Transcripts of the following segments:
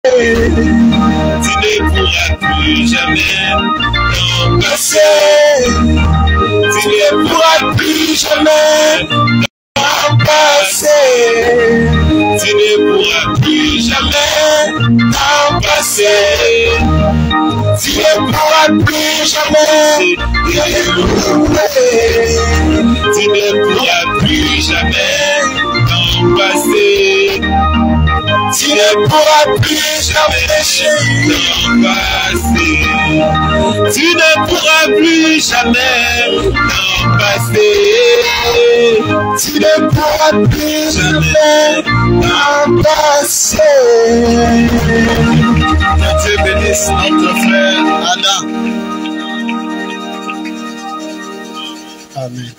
Tu ne pourras plus jamais t'en passer. Tu ne pourras plus jamais t'en passer. Tu ne pourras plus jamais t'en passer. Tu ne pourras plus jamais tu ne pourras plus jamais t'en passer. Tu ne pourras plus jamais t'en passer. Tu ne pourras plus jamais t'en passer. Tu ne pourras plus jamais t'en passer. Que Dieu bénisse notre frère Anna. Amen.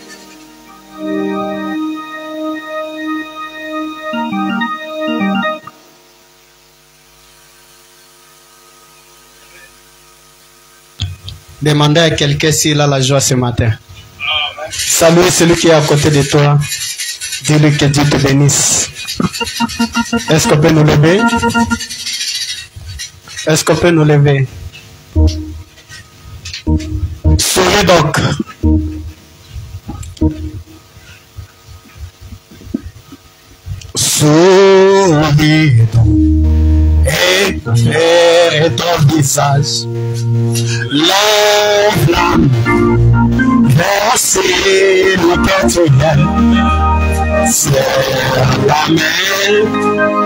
Demandez à quelqu'un s'il a la joie ce matin. Salut celui qui est à côté de toi. Dis-lui que Dieu te bénisse. Est-ce qu'on peut nous lever? Est-ce qu'on peut nous lever? Souris donc. Souris donc. Et ton visage. La flamme versée le pétrole. C'est la main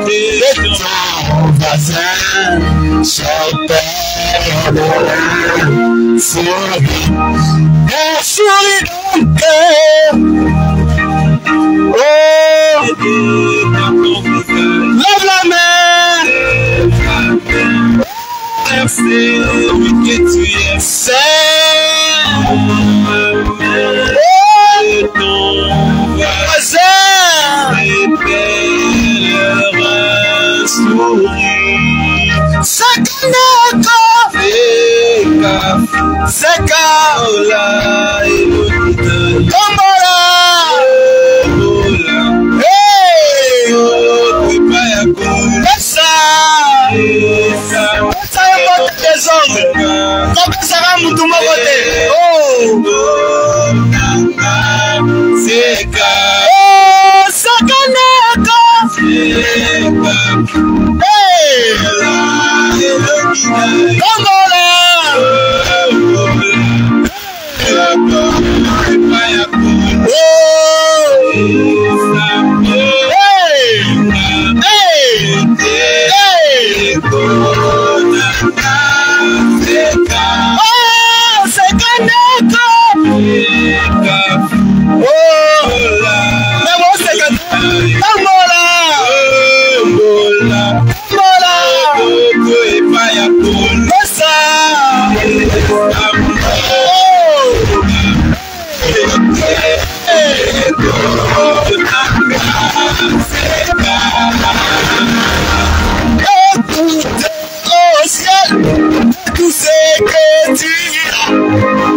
de ton voisin. Souris. Et souris donc. Oh, lève la main. C'est lui que tu es. C'est ton voisin. Belle souris. C'est Kaola et Tombola. Hey, comme ça va mon tout côté. Oh, c'est Kaola. Oh, Sakanaka. Hey, Tombola. Tout ce que tu as,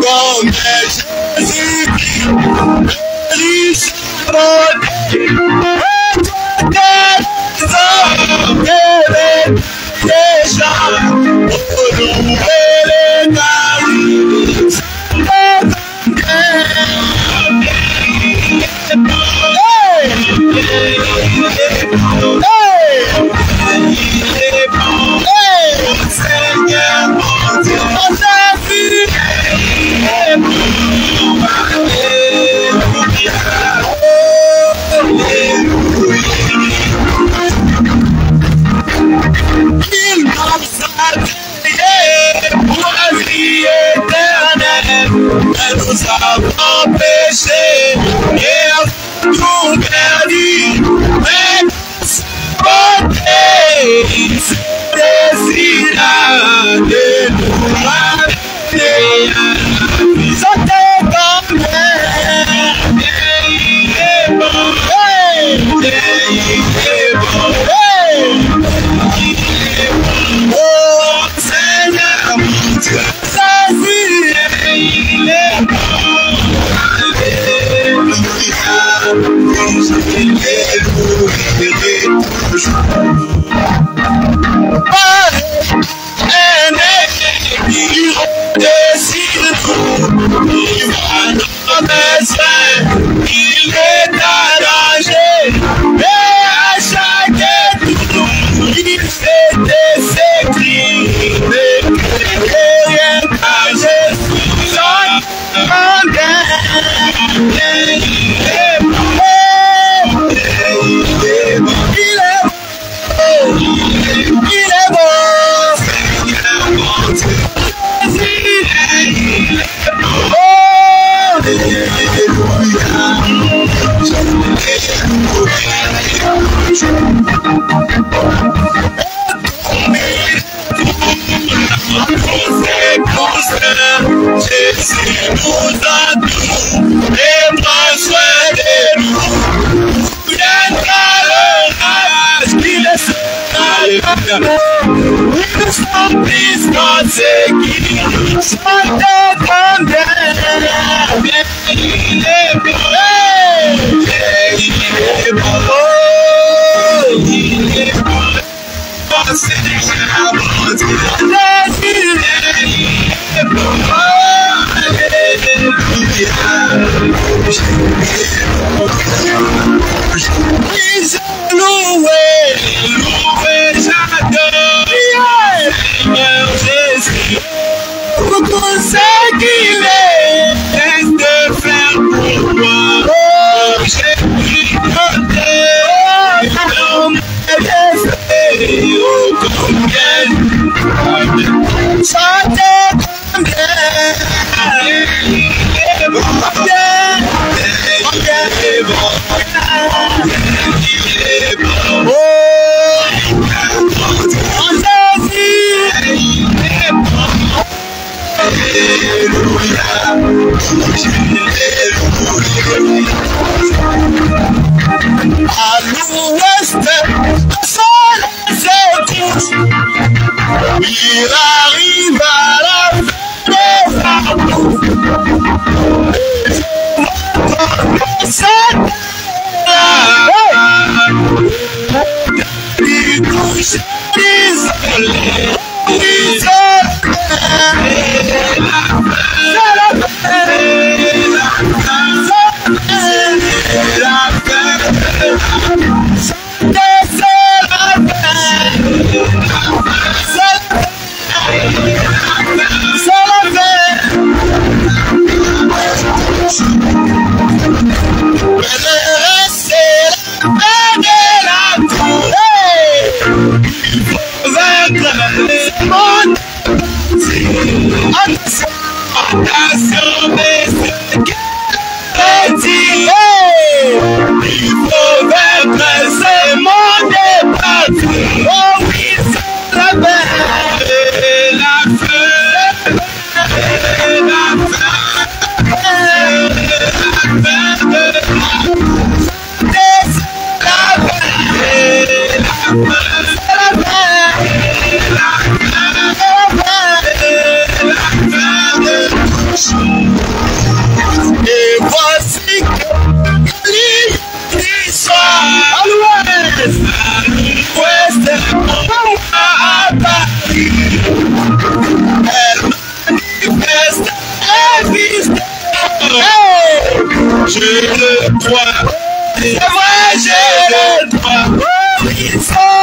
comme Jésus-Christ, riche déjà, Seigneur, mon Dieu, il m'a sacrifié pour la vie éternelle, mais nous avons péché et avons tout perdu, mais désira de nous ramener à la vie. Chantez comme il est bon, il est bon, il est bon. Oh Seigneur mon Dieu, il est bon. Alléluia, il est toujours. Il arrive à la fin Et voici que l'île soit à l'ouest, à Paris. Elle manifeste la vie. Je le crois, c'est vrai, j'ai le droit. Ils sont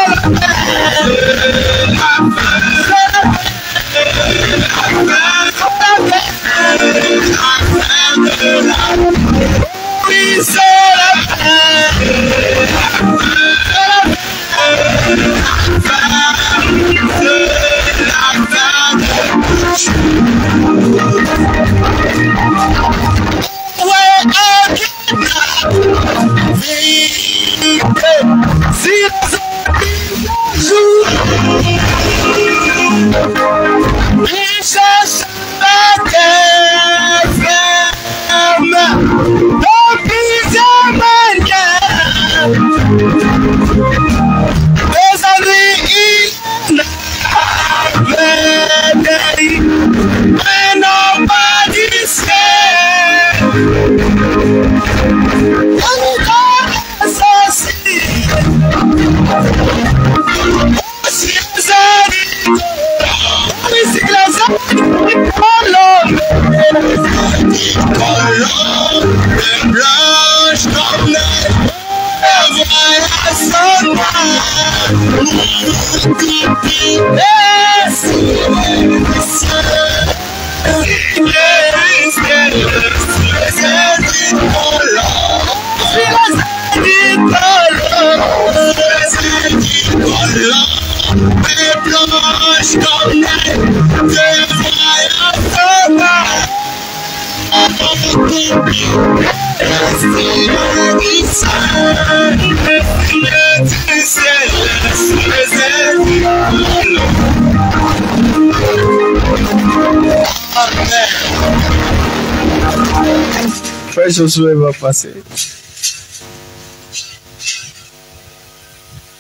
Frère Josué va passer.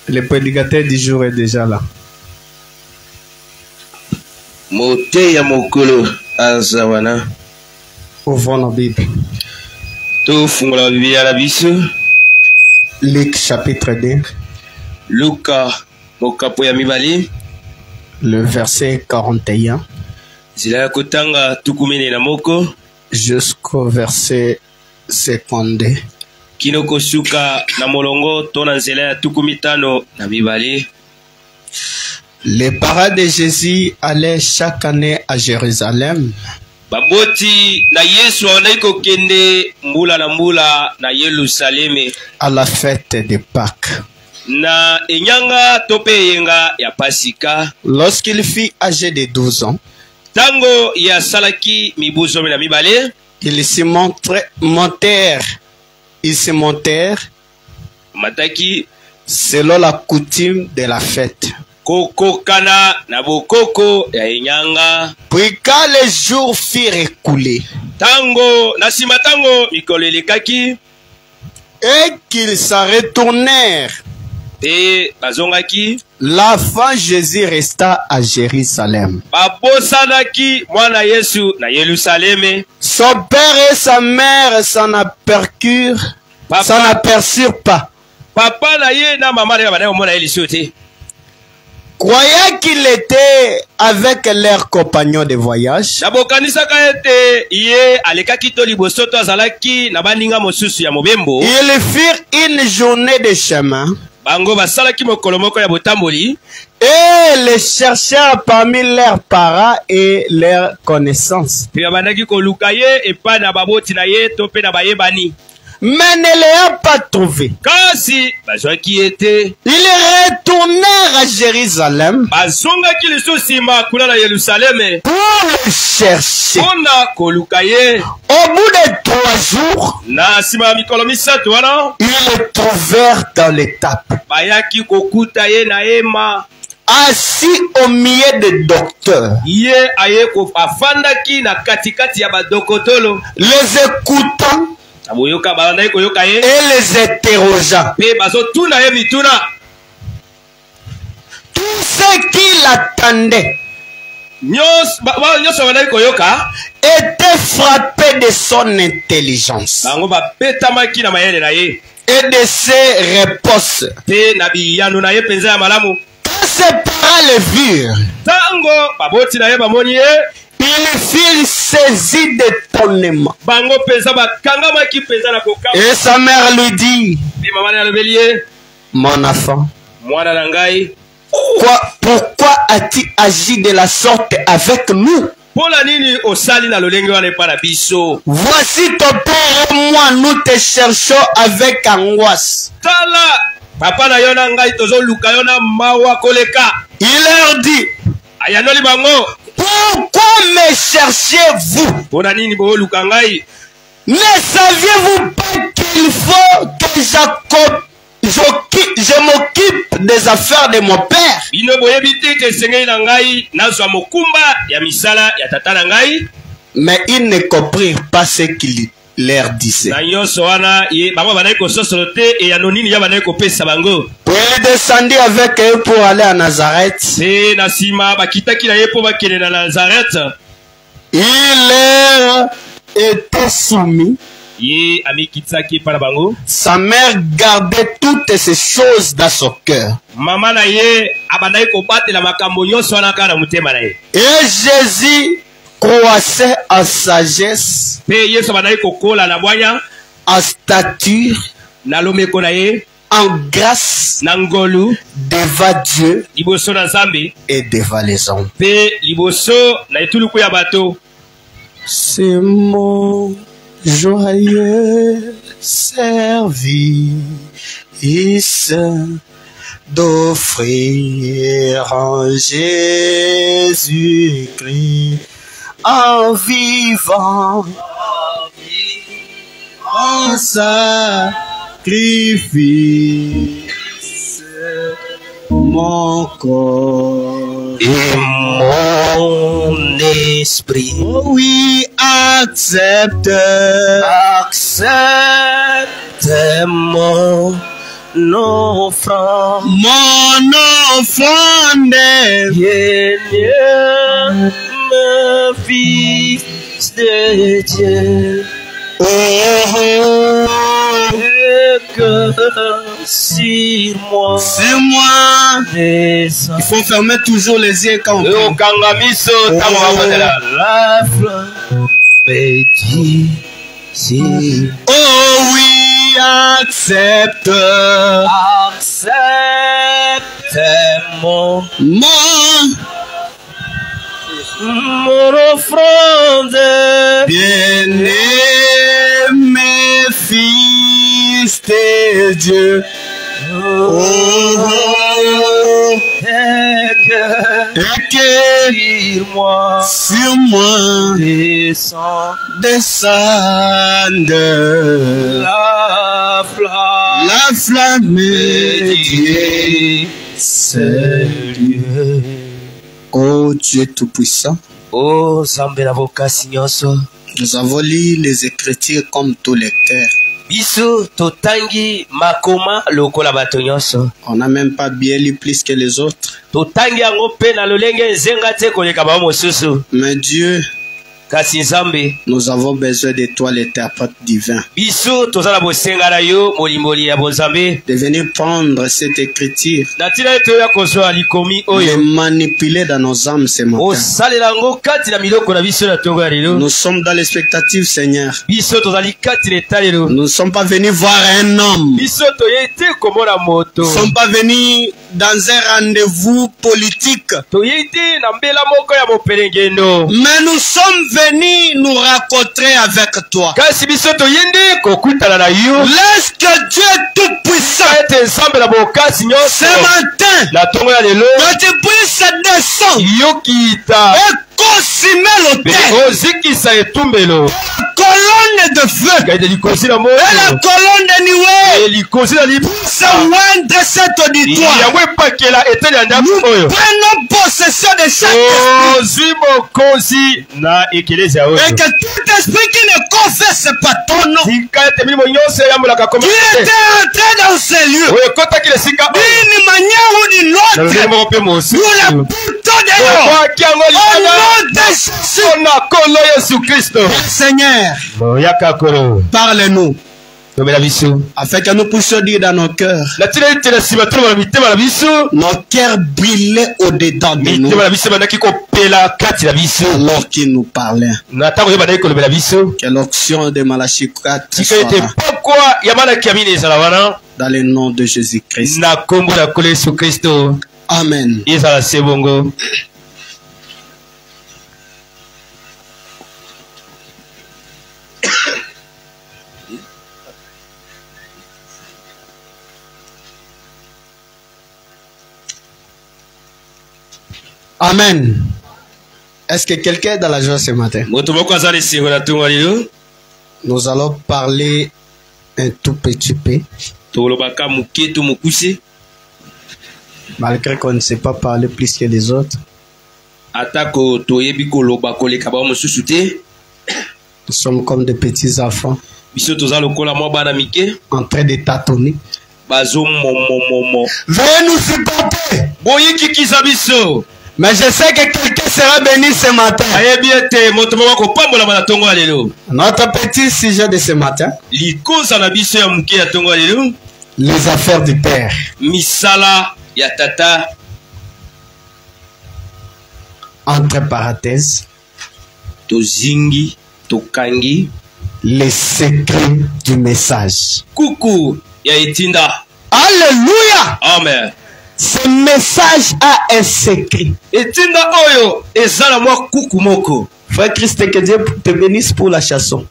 Le prédicateur du jour est déjà là. Mote ya mokolo azawana. Ouvrons nos Bibles. To fungola Biblia la biso. Luc chapitre 2. Luka mokapo ya mibali. Le verset 41. Zila ya kotanga tukumene na moko. Jusqu'au verset 52. Kinoko suka na molongo tona nzela ya tukumitano na mibali. Les parents de Jésus allaient chaque année à Jérusalem. Baboti na Yesu anaiko kende mbula na mbula na Yerusaleme. À la fête de Pâques. Na enyanga tope yenga ya Pasika. Lorsqu'il fut âgé de 12 ans. Tango ya salaki mibuzo na mibale. Ils se montèrent. Mataki. Selon la coutume de la fête. Koko kana na bokoko ya enyanga. Puis quand les jours furent écoulés. Tango na sima tango mikolo elekaki. Et qu'ils s'en retournèrent. Et bazongaki. L'enfant Jésus resta à Jérusalem. Babosanaki mwana Yesu na Yerusaleme. Son père et sa mère s'en aperçurent pas. Papa na ye na maman na bana mona Elisote. Croyant qu'il était avec leurs compagnons de voyage. Ils firent une journée de chemin. Et les cherchèrent parmi leurs parents et leurs connaissances. Mais ne l'ayant pas trouvé. Ils retournèrent à Jérusalem pour le chercher. Au bout de 3 jours, ils le trouvèrent dans l'étape, assis au milieu des docteurs, les écoutant et les interrogeant. Tous ceux qui l'attendaient étaient frappés de son intelligence et de ses réponses. Quand ses parents le virent, ils furent saisis d'étonnement. Et sa mère lui dit, mon enfant, pourquoi as-tu agi de la sorte avec nous? Voici ton père et moi, nous te cherchons avec angoisse. Il leur dit, pourquoi me cherchez-vous? Ne saviez-vous pas qu'il faut que je m'occupe des affaires de mon père? Mais ils ne comprirent pas ce qu'il leur disait. Puis il descendit avec eux pour aller à Nazareth. Il leur était soumis. Sa mère gardait toutes ces choses dans son cœur. Et Jésus croissait en sagesse, en stature, en grâce devant Dieu et devant les hommes. C'est mon joyeux service d'offrir en Jésus-Christ en vivant en sacrifice mon corps et mon esprit. Oh oui, accepte mon offrande. mon Fils de Dieu. Et que sur moi, il faut fermer toujours les yeux quand on prie. La flamme dit si. Oh oui, accepte mon offrande, bien-aimé Fils de Dieu. Et que sur moi descende la flamme de Dieu. Oh Dieu Tout-Puissant, oh Zambe na bokasi nyonso, nous avons lu les Écritures comme tout lecteur. biso totangi makoma lokola bato nyonso. On n'a même pas bien lu plus que les autres. Totangi yango pe na lolenge nzenga te koleka ba mosusu. Mais Dieu, kasi Nzambe, nous avons besoin de toi, l'interprète divin, biso tozala bosenga na yo molimboli ya bonzambe, de venir prendre cette écriture na tina eto ya kozwa likomi et oyo manipuler dans nos âmes ce matin. osalela yango kati na miloko na biso na tongo ya lelo. Nous sommes dans l'expectative, Seigneur. Biso tozali kati na etalelo. Nous ne sommes pas venus voir un homme. Biso toye te komona moto. Nous ne sommes pas venus dans un rendez-vous politique. Toye te na mbela moko ya mopelengeno. Mais nous sommes venus nous rencontrer avec toi. Kasi biso toyende kokutana na yo. Laisse que Dieu Tout-Puissant ete nzambe na bokasi nyonso ce matin na tongo ya lelo que tu puisses descendre yokita et consumer l'autel. ozikisa etumbelo Colonne de feu kaide likosi na et la moto colonne de nuée likosi na se lipusa moindre cet auditoire. yango epakela eteli ya ndako Nous oyo prenons possession de chaque esprit ozwi mokonzi na ekelezia oyo et que tout esprit qui ne confesse pas ton nom, tika ete milimo nyonso eyambolaka qui était entré dans ces lieux oyo ekotakila esika d'une manière ou d'une na autre, lolenge moko mpe nous mosusu la portons dehors okwaki yango au libana nom de Jésus. na nkolo yesu kristo Seigneur, oyaka kolo parle-nous tobela biso afin que nous puissions dire dans nos cœurs, na tina ete na nsima tolobala mitema na biso nos cœurs brûlaient au-dedans de nous mitema na biso ebandaki kopela kati na biso alors qu'il nous parlait. na ntango oyo ebandaki kolobela biso Que l'onction de Malachie 4 tika soit ete là, pokwa ya malaki ya mine ezala wana dans le nom de Jésus-Christ. na nkombo na nkolo yesu kristo Amen. ezala se bongo. Amen. Est-ce que quelqu'un est dans la joie ce matin? moto moko aza lisengo na ntongo ya lelo Nous allons parler un tout petit peu, tolobaka moke to mokuse malgré qu'on ne sait pas parler plus que les autres. atako toyebi koloba koleka bao mosusu te Nous sommes comme des petits enfants biso toza lokola mwa bana mike en train de tâtonner. bazo momomomo Veuillez nous supporter. boyikikisa biso. Mais je sais que quelqu'un sera béni ce matin. ayebi ete moto moko akopambolama na ntongo ya lelo. Notre petit sujet de ce matin, likosa na biso ya moke ya ntongo ya lelo, les affaires du Père. misala ya tata, Entre parenthèses, tozingi tokangi les secrets du message. kuku ya etinda. Alléluia! Amen. Ce message a un secret. etinda oyo ezala mwa kuku moko. Frère Christ, que Dieu te bénisse pour la chanson.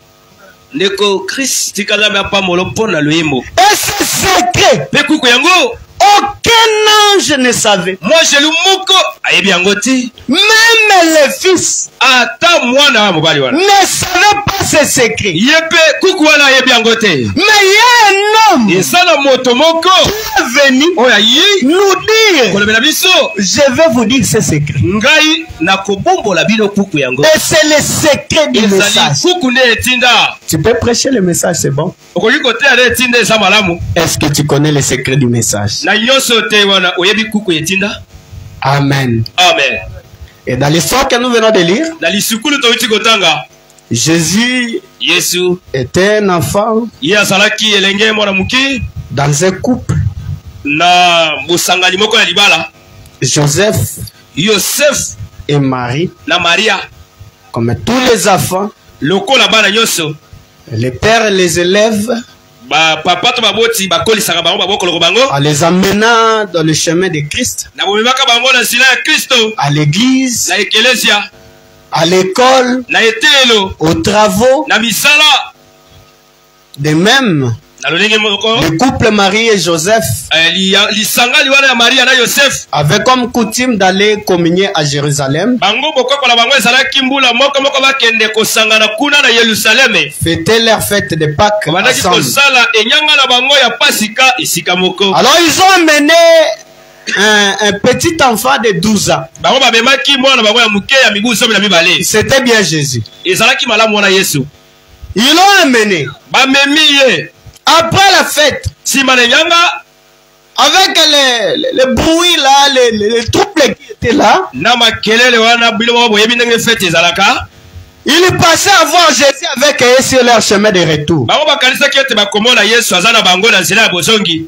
ndeko Christ tikazambe apamolo mpona loyembo. Et ce secret, mpe kuku yango aucun ange ne savait. mwangelu moko ayebi yango te. Même les fils ata mwana wa mobali wana ne savaient pas ce secret. ye mpe kuku wana ayebi yango te. Mais il y a un homme eza na moto moko qui est venu oyo ayi nous dire, kolobela biso je vais vous dire ce secret. ngai nakobombola bino kuku yango. Et c'est le secret du ezali message. kuku nde etinda. Tu peux prêcher le message, c'est bon. okoki koteya nde etinda eza malamu. Est-ce que tu connais le secret du message? na nyonso te wana oyebi kuku etinda. Amen. Amen. Et dans l'histoire que nous venons de lire, na lisukulu towiti kotanga Jésus Yesu était un enfant ye azalaki elenge mwana muke dans un couple. na bosangani moko ya libala Joseph Yosef et Marie, na Maria comme tous les enfants, lokola bana nyonso les pères les élèves ba papa to baboti bakolisaka bango babokolo bango en les amenant dans le chemin de Christ, na bomemaka bango na nzela ya Kristo à l'église, na ekelesia à l'école, na etelo aux travaux. na misala De même, na lolenge moko le couple Marie et Joseph lisanga liwana ya Maria na Yosef avaient comme coutume d'aller communier à Jérusalem, bango bokokola bango ezalaki mbula moko moko bakende kosangana kuna na Yerusaleme fêter leur fête de Pâques bandaki ensemble. kosala enyanga na bango ya pasika esika moko Alors ils ont amené un petit enfant de 12 ans. bango bamemaki mwana bango ya muke ya mibu 12 C'était bien Jésus. ezalaki malamu wana Yesu Ils l'ont amené. bamemi ye Après la fête, nsima na enyanga avec les bruits là, les troubles qui étaient là, na makelele wana bilo moko boyebi ndenge fete ezalaka ils passaient à voir Jésus avec eux sur leur chemin de retour. bango bakanisaki ete bakomona Yesu aza na bango na nzela ya bozongi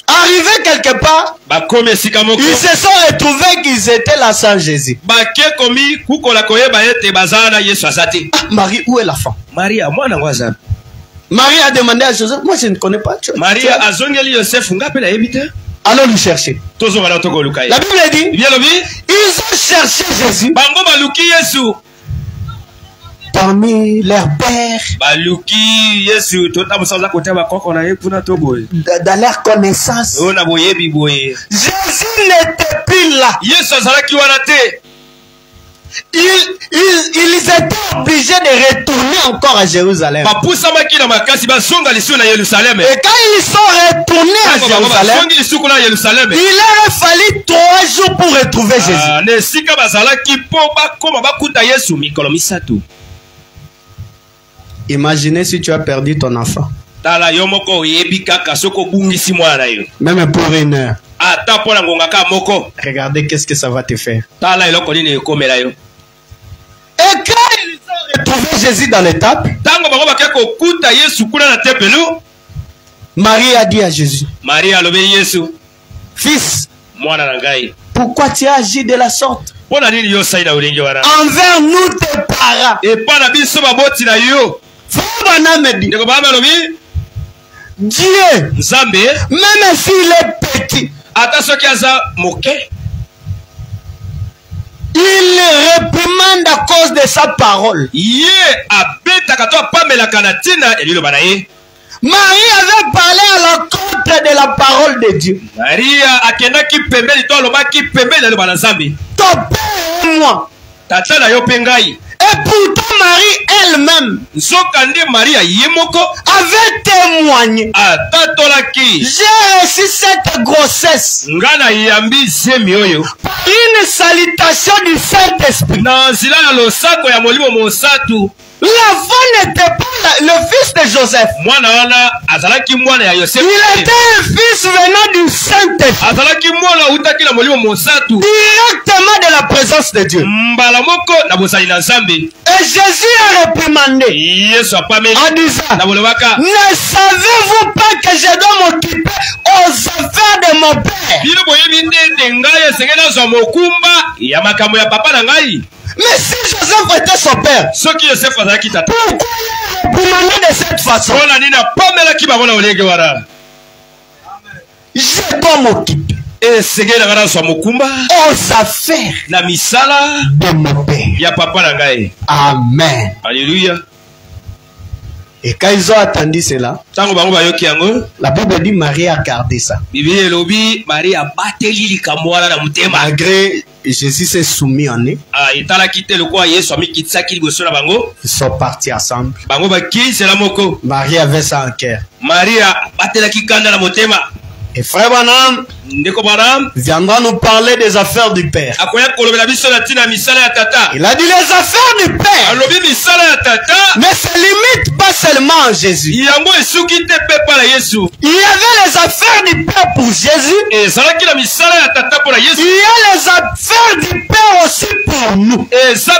Arrivés quelque part, bakomi esika moko ils se sont retrouvés qu'ils étaient là sans Jésus. bake komi kukola koyeba ete baza na Yesu aza te Ah, Marie, où est l'enfant? Maria mwana ngo aza Marie a demandé à Joseph, moi je ne connais pas. Maria azongeli Yosefu nga mpe nayebi te Allons le chercher. tozongana tokoluka ye La Bible dit, bien lobi ils ont cherché Jésus bango baluki Yesu parmi leurs pères, baluki Yesu totambusa aza kotia bakoko na ye kuna to boye dans leur connaissance. oyo na boyebi boye Jésus n'était plus là. Yesu azalaki wana te Ils étaient obligés de retourner encore à Jérusalem. bapusamaki na makasi bazonga lisuku na Yerusaleme Et quand ils sont retournés à Jérusalem, bazongi lisuku na Yerusaleme il leur a fallu 3 jours pour retrouver Jésus. na esika bazalaki mpo bakoma bakuta Yesu mikolo misato Imaginez si tu as perdu ton enfant, tala yo moko oyebi kaka soki obungisi mwana na yo même pour 1 heure. ata mpo na ngonga ka moko Regardez qu'est-ce que ça va te faire. tala eloko nini ekomela yo Et quand ils ont retrouvé Jésus dans les tables, ntango bango bakei kokuta Yesu kuna na tempelu Marie a dit à Jésus, Maria alobeli Yesu fils, mwana na ngai pourquoi tu as agi de la sorte mpo na nini yo osali na olenge wana envers nous tes parents? epa na biso baboti na yo Frère Branham dit, ndeko baba alobi Dieu, nzambe même s'il est petit, ata soki aza moke il réprimande à cause de sa parole. ye abetaka to apambelaka na ntina eliloba na ye Marie avait parlé à l'encontre de la parole de Dieu. Maria akendaki pembeni to alobaki pembeni na liloba na nzambe Ton père et moi. tata na yo mpe ngai Et pourtant Marie elle-même nzoka nde Maria ye moko avait témoigné. atatolaki J'ai reçu cette grossesse nga na yambi zemi oyo par une salutation du Saint-Esprit. na nzela ya losako ya molimo mosatu L'enfant n'était pas le fils de Joseph. mwana wana azalaki mwana ya Yosefu Il était un fils venant du Saint-Esprit. azalaki mwana utaki na molimo mosatu Directement de la présence de Dieu. mbala moko na bozali na nzambe Et Jésus a réprimandé Yesu apameli en disant, na bolobaka ne savez-vous pas que je dois m'occuper aux affaires de mon père? bino boyebi nde ete ngai esengeli nazwa mokumba ya makambo ya papa na ngai Mais si Joseph était son père, soki Yosefu azalaki tata pourquoi il a réprimandé de cette façon? mpona nini apamelaki bango na olenge wana Je dois m'occuper esengeli na ngai nazwa mokumba aux affaires na misala de mon père. ya papa na ngai Amen. alleluya Et quand ils ont attendu cela, ntango bango bayoki yango la Bible dit Marie a gardé ça. biblia elobi Maria abateli likambo wana na motema Malgré Jésus s'est soumis en eux, etalaki te lokola Yesu amikitisaki liboso na bango ils sont partis ensemble. bango bakisela moko Marie avait ça en cœur. Maria abatelaki kanda na motema Et frère Branham ndeko Branham viendra nous parler des affaires du Père. akoya kolobela biso na ntina ya misala ya tata Il a dit les affaires du Père alobi misala ya tata ne se limitent pas seulement en Jésus. yango esuki te mpe mpa na Yesu Il y avait les affaires du Père pour Jésus. ezalaki na misala ya tata mpo na Il Yesu y a les affaires du Père aussi pour pour nous. Et c'est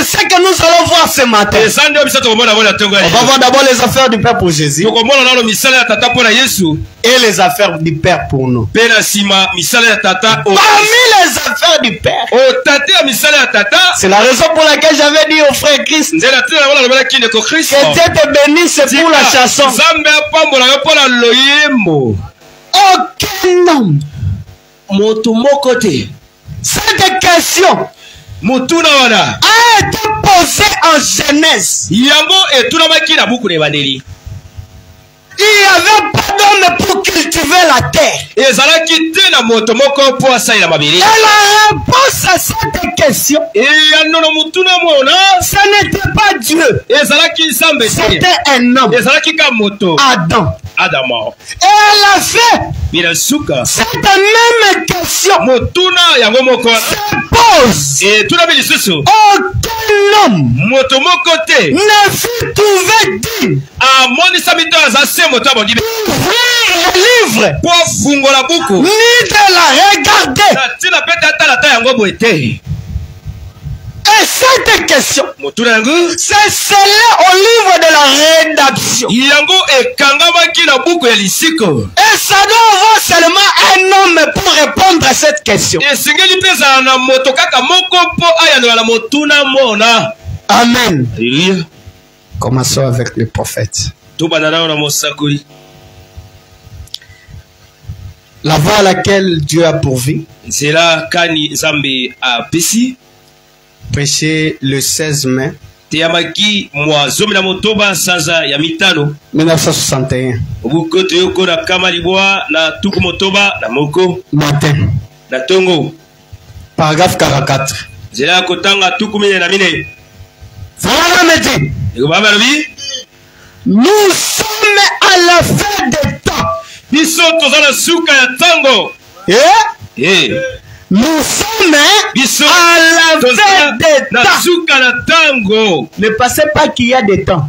ce que nous allons voir ce matin. On va voir d'abord les affaires du Père pour Jésus et les affaires du Père pour nous. Parmi les affaires du Père, c'est la raison pour laquelle j'avais dit au frère Christ que Dieu te bénisse pour la chanson. Aucun homme. Cette question a été posée en Genèse. Il n'y avait pas d'homme pour cultiver la terre. Et la réponse à cette question, ce n'était pas Dieu. C'était un homme. Adam. Et elle a fait cette même question se pose. Aucun homme ne fut trouvé digne d'ouvrir le livre ni de la regarder. Et cette question, c'est scellé au livre de la rédaction. Et ça doit avoir seulement un homme pour répondre à cette question. Amen. Commençons avec le prophète. La voie à laquelle Dieu a pourvu. C'est là prêché le 16 mai 1961. Matin. Paragraphe 44. Voilà me dit. Nous sommes à la fin des temps. Nous sommes à la fin des temps. Ne pensez pas qu'il y a des temps.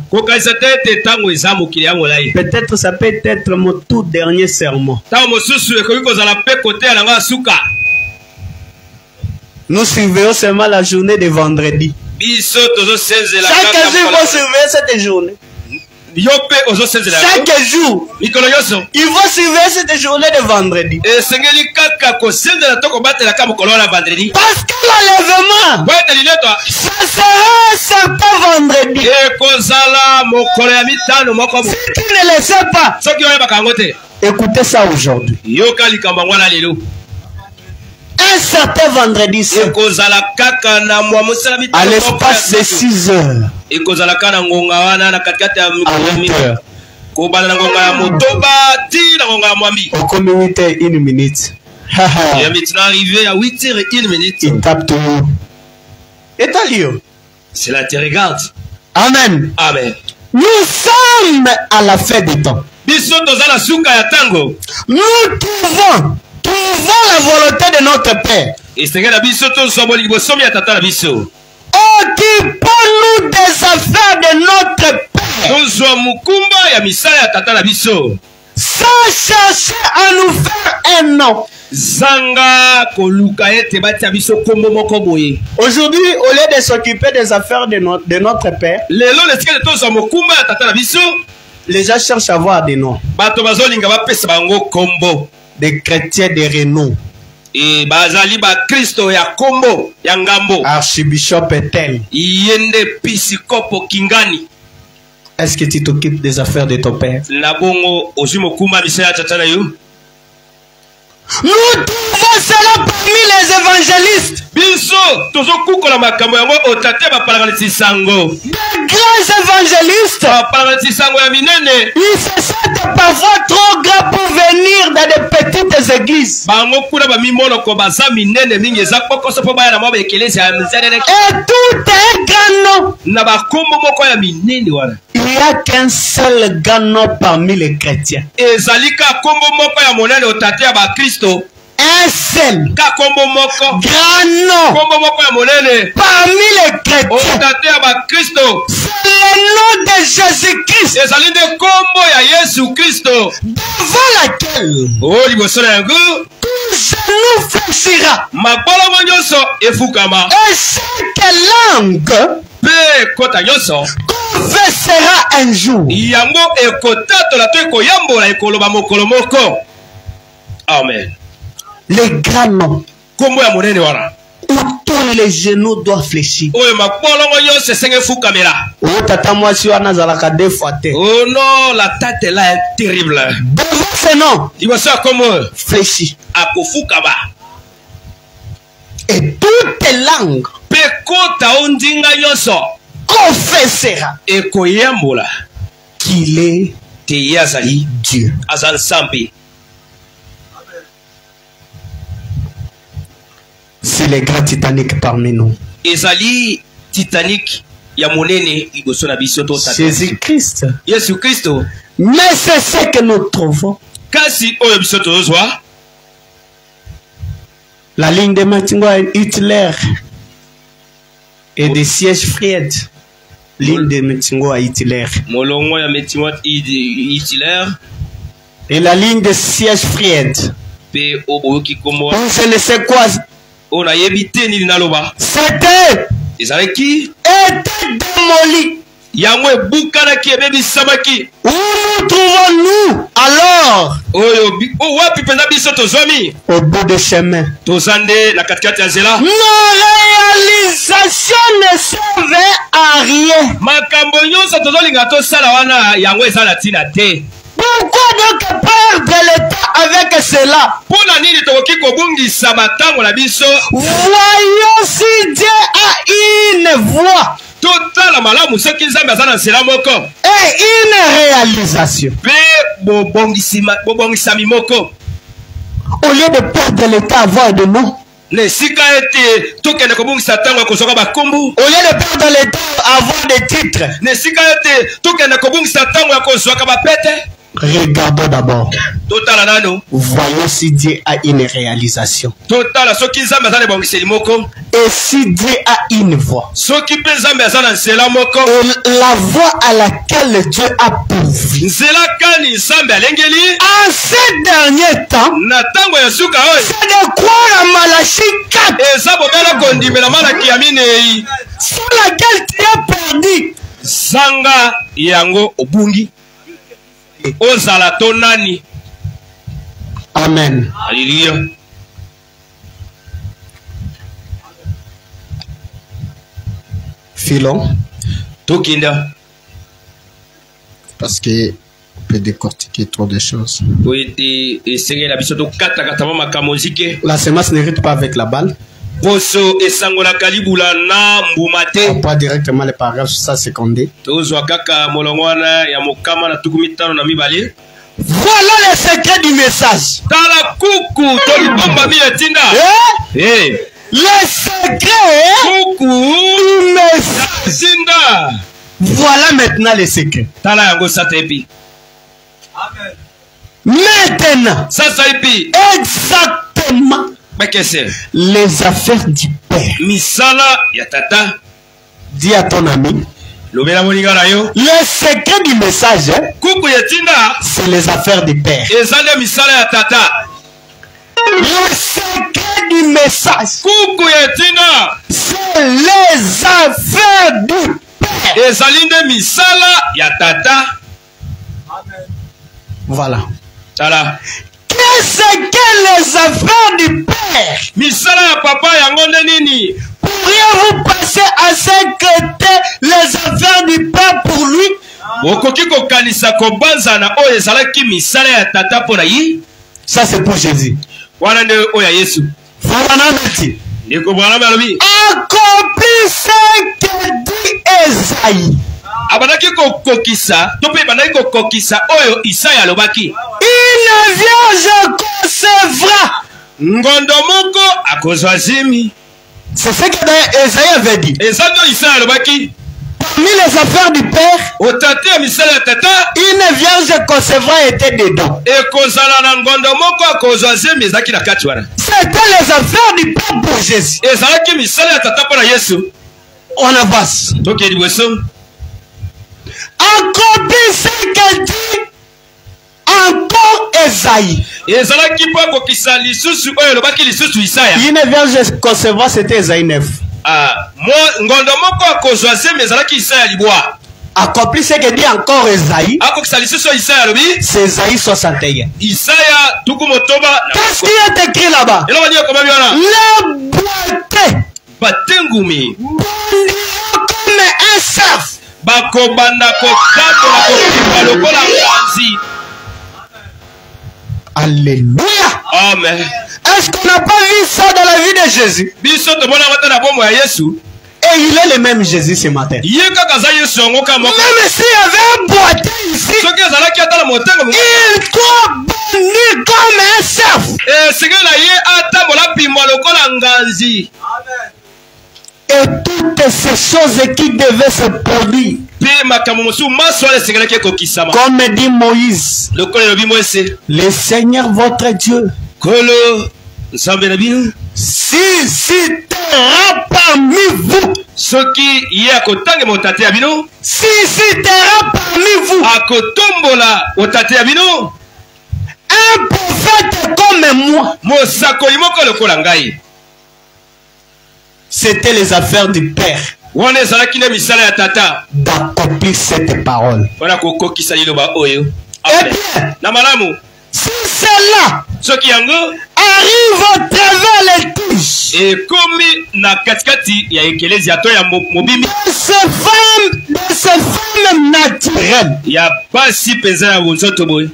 Peut-être ça peut être mon tout dernier sermon. Nous surveillons seulement la journée de vendredi. Chaque jour, il faut surveiller cette journée. Chaque jour, il faut surveiller cette journée de vendredi. Parce que l'enlèvement, ça sera un certain vendredi. Si tu ne le sais pas, écoutez ça aujourd'hui. Un certain vendredi, à l'espace de 6 heures, à 8 heures, au communauté 1 minute. Il est maintenant arrivé à 8h01. Il tape tout. Et t'as lieu. C'est là, tu regardes. Amen. Amen. Nous sommes à la fin du temps. Nous trouvons la volonté de notre Père. Occupons-nous des affaires de notre Père. Sans chercher à nous faire un nom. Aujourd'hui, au lieu de s'occuper des affaires de notre Père, les gens cherchent à avoir des noms. Des chrétiens de renom. Et bazali ba Christo ya kombo ya ngambo. Archibishop Etel. Yende pisikopo kingani. Est-ce que tu t'occupes des affaires de ton père? La bongo ozimo kuma bisaya tatana yo. Nous trouvons cela parmi les évangélistes. Biso tozo kukola makambo yango otate ba paralisi sango. Des grands évangélistes. Ba paralisi sango ya minene. Ils se sentent parfois trop grands pour venir dans des petites églises. Bango kuna ba mimono ko baza minene mingi za kokoso po baya na mo bekeleza ya mzere. Et tout est grand nom. Na ba kombo moko ya minene wana. Il n'y a qu'un seul grand nom parmi les chrétiens. Et zalika kombo moko ya monene otate ya ba Kristo. un seul kakombo moko grand nom kombo moko ya monene parmi les chrétiens. otate ya bakristo C'est le nom de Jésus-Christ ezali nde kombo ya Yesu Kristo devant laquelle o liboso na yango tout genou fléchira mabolongo nyonso efukama et chaque langue mpe kota nyonso confessera un jour. yango ekotatola to ekoyambola ekoloba mokolo moko. Amen. Les grands noms kombo ya monene wana où tous les genoux doivent fléchir. oyo mabolongo nyonso esenge efukamela. Oh tata mwasi wana azalaka deux fois te. Oh non, la tête là est terrible. Devant ce nom liboso ya kombo fléchit. akofukama Et toute langue mpe kota ondinga nyonso confessera ekoyambola qu'il est te ye azali Dieu. aza nsambe. C'est les grands titaniques parmi nous. ezali Titanic ya monene liboso na biso to Jésus-Christ. Yesu Kristo. Mais c'est ce que nous trouvons. kasi oyo biso tozwa La ligne de Matingo à Hitler et des sièges Fried. Ligne de Matingo à Hitler. molongo ya metimot Hitler Et la ligne de siège Fried. pe oboyoki kombo On se ne sait quoi. oyo nayebi te nini naloba C'était ezalaki était démoli. yango ebukanaki ebebisamaki. Où nous trouvons-nous alors? oyo wapi mpenza biso tozwami Au bout du chemin. toza nde na katikati ya nzela. Nos réalisations ne servaient à rien. makambo nyonso tozolinga tosala wana yango eza na ntina te. Pourquoi donc perdre le temps avec cela? mpo na nini tokoki kobungisa matango na biso. Voyons si Dieu a une voix totala malamu soki nzambe aza na nzela moko et une réalisation. mpe bobongisami moko. Au lieu de perdre le temps à voir de nous, na esika ete tokende kobungisa ntango ya kozwaka bakombu. au lieu de perdre le temps à avoir des titres, na esika ete tokende kobungisa ntango ya kozwaka bapete. regardons d'abord. totala nano Voyons si Dieu a une réalisation. totala soki nzambe aza na ebongiseli moko. Et si Dieu a une voix, soki mpe nzambe aza na nzela moko. et la voix à laquelle Dieu a pourvu. nzela kani nzambe alengeli En ces derniers temps, na ntango ya suka oyo c'est de croire à Malachie 4, eza bobela kondimela malaki ya minei sur laquelle tu as perdu. zanga yango obungi ozala to nani. Amen. Alléluia. Filons. tokinda Parce que on peut décortiquer trop de choses. po ete esengeli na biso tokatakata mwa makambo nzike. La semence n'hérite pas avec la balle. poso esangolaka libula na mbuma On te. pas directement les paragraphes, ça c'est condé. tozwa kaka molongo wana ya mokama na tuku mitano na mibale. Voilà le secret du message. tala kuku tolibombami etinda. Eh? Le secret kuku du message. tinda. Voilà maintenant le secret. tala yango sata epi. Maintenant, sasa epi exactement bekese les affaires du Père. misala ya tata. Dis à ton ami, lobela moninga na yo. le secret du message, hein, kuku yetinda c'est les affaires du Père. eza nde misala ya tata. Le secret du message, kuku yetinda c'est les affaires du Père. ezali nde misala ya tata. Voilà. tala Qu'est-ce que les affaires du Père? misala ya papa yango nde nini. Pourriez-vous passer à secréter les affaires du Père pour lui? okoki kokanisa kobanzana oyo ezalaki misala ya tata mpo na ye. Ça c'est pour Jésus. wana nde oyo ya yesu. Voilà, merci. ndeko bwana alobi Accomplis ce que dit Esaïe. abandaki kokokisa to mpe ebandaki kokokisa oyo isaya alobaki. Une vierge concevra. ngondo moko akozwa zemi. C'est ce que Esaïe avait dit. eza nde isaya alobaki. Par Parmi les affaires du Père, otate misala ya tata une vierge concevra était dedans. ekozala na ngondo moko akozwa zemi ezalaki na kati wana. C'était les affaires du Père pour Jésus. ezalaki misala ya tata mpona Yesu. On avance. tokei liboso. Accomplis ce que dit encore Esaïe. ezalaki mpo akokisa lisusu oyo elobaki lisusu Isaya. Une vierge concevra, c'était Esaïe 9. ngondo moko akozwa zemi ezalaki Isaya libwa. Accomplis ce que dit encore Esaïe. akokisa lisusu Isaya alobi. C'est Esaïe 61. Isaya tuku motoba. Qu'est-ce qui est écrit là-bas? eloko nini ekomami wana. La boîte. batengumi. Comme un cerf. bakobanda kotambola kokimba lokola nganzi. Alléluia. Amen. Est-ce qu'on n'a pas vu ça dans la vie de Jésus? biso tomona wata na bombo ya Yesu. Et il est le même Jésus ce matin. ye kaka za Yesu yango ka moko. Même s'il y avait un boîtier ici, soki ezalaki ata na motengo il doit bondir comme un cerf. esengeli na ye atambola pimbwa lokola nganzi. Et toutes ces choses qui devaient se produire, mpe makambo mosusu maso wana esengelaki ekokisama. comme dit Moïse, lokola elobi Moïse. le Seigneur votre Dieu kolo nzambe na bino suscitera parmi vous, soki ye akotangema otate ya bino. suscitera parmi vous akotombola otate ya bino. un prophète comme moi. mosakoli moko lokola ngai. C'était les affaires du Père wana ezalaki nde misala ya tata d'accomplir cette parole. wana kokokisa liloba oyo. Eh bien, na malamu si cela soki yango arrive à travers les touches ekomi na katikati ya ekelezia to ya mobimbi de ces femmes naturelles, ya basi mpenza ya bonzoto boye.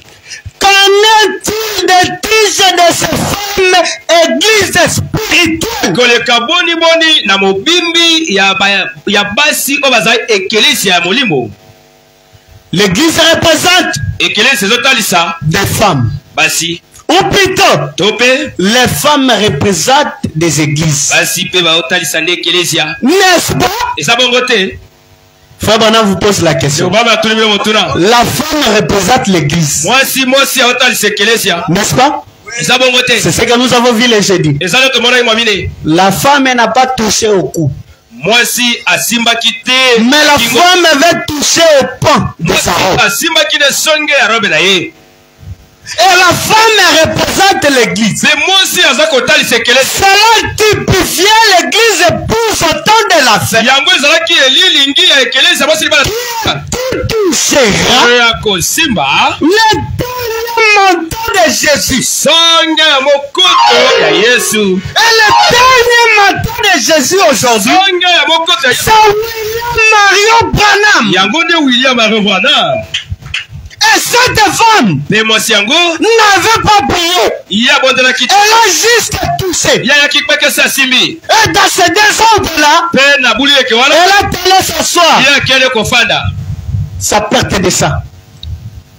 qu'en est-il des touches de ces femmes églises spirituelles? koleka boni na mobimbi ya basi oyo bazali ekelezia ya molimo. L'église représente ekelezia ezotalisa des femmes. basi Ou plutôt, to mpe les femmes représentent des églises. basi mpe baotalisa nde ekelezia. N'est-ce pas? eza bongo te. Frère Branham vous pose la question. obama atuli bino motuna. La femme représente l'église. mwasi aotalisa ekelezia. N'est-ce pas? eza bongo te. C'est ce que nous avons vu les jeudis. eza nde tomonaki mwamine. La femme n'a pas touché au cou. mwasi asimbaki te. Mais la femme avait touché au pan de sa robe. asimbaki ne songe ya robe na ye. Et la femme représente l'église. mpe mwasi aza kotalisa ekelezia. Cela typifiait l'église pour son temps de la fête. yango ezalaki elilingi ya ekelezia mwasi libala. Qui touchera oyo akosimba le dernier manteau de Jésus. songe ya mokoto ya Yesu. Et le dernier manteau de Jésus aujourd'hui, songe ya mokoto ya Yesu. c'est William Marion Branham. yango nde William Marion Branham. Et cette femme mpe mwasi yango n'avait pas prié. ye abondelaki te. Elle a juste touché. ye ayaki kpekesi asimbi. Et dans ce désordre-là, mpe na buli eke wana elle a allé s'asseoir. ye akende kofanda. Ça perte de ça.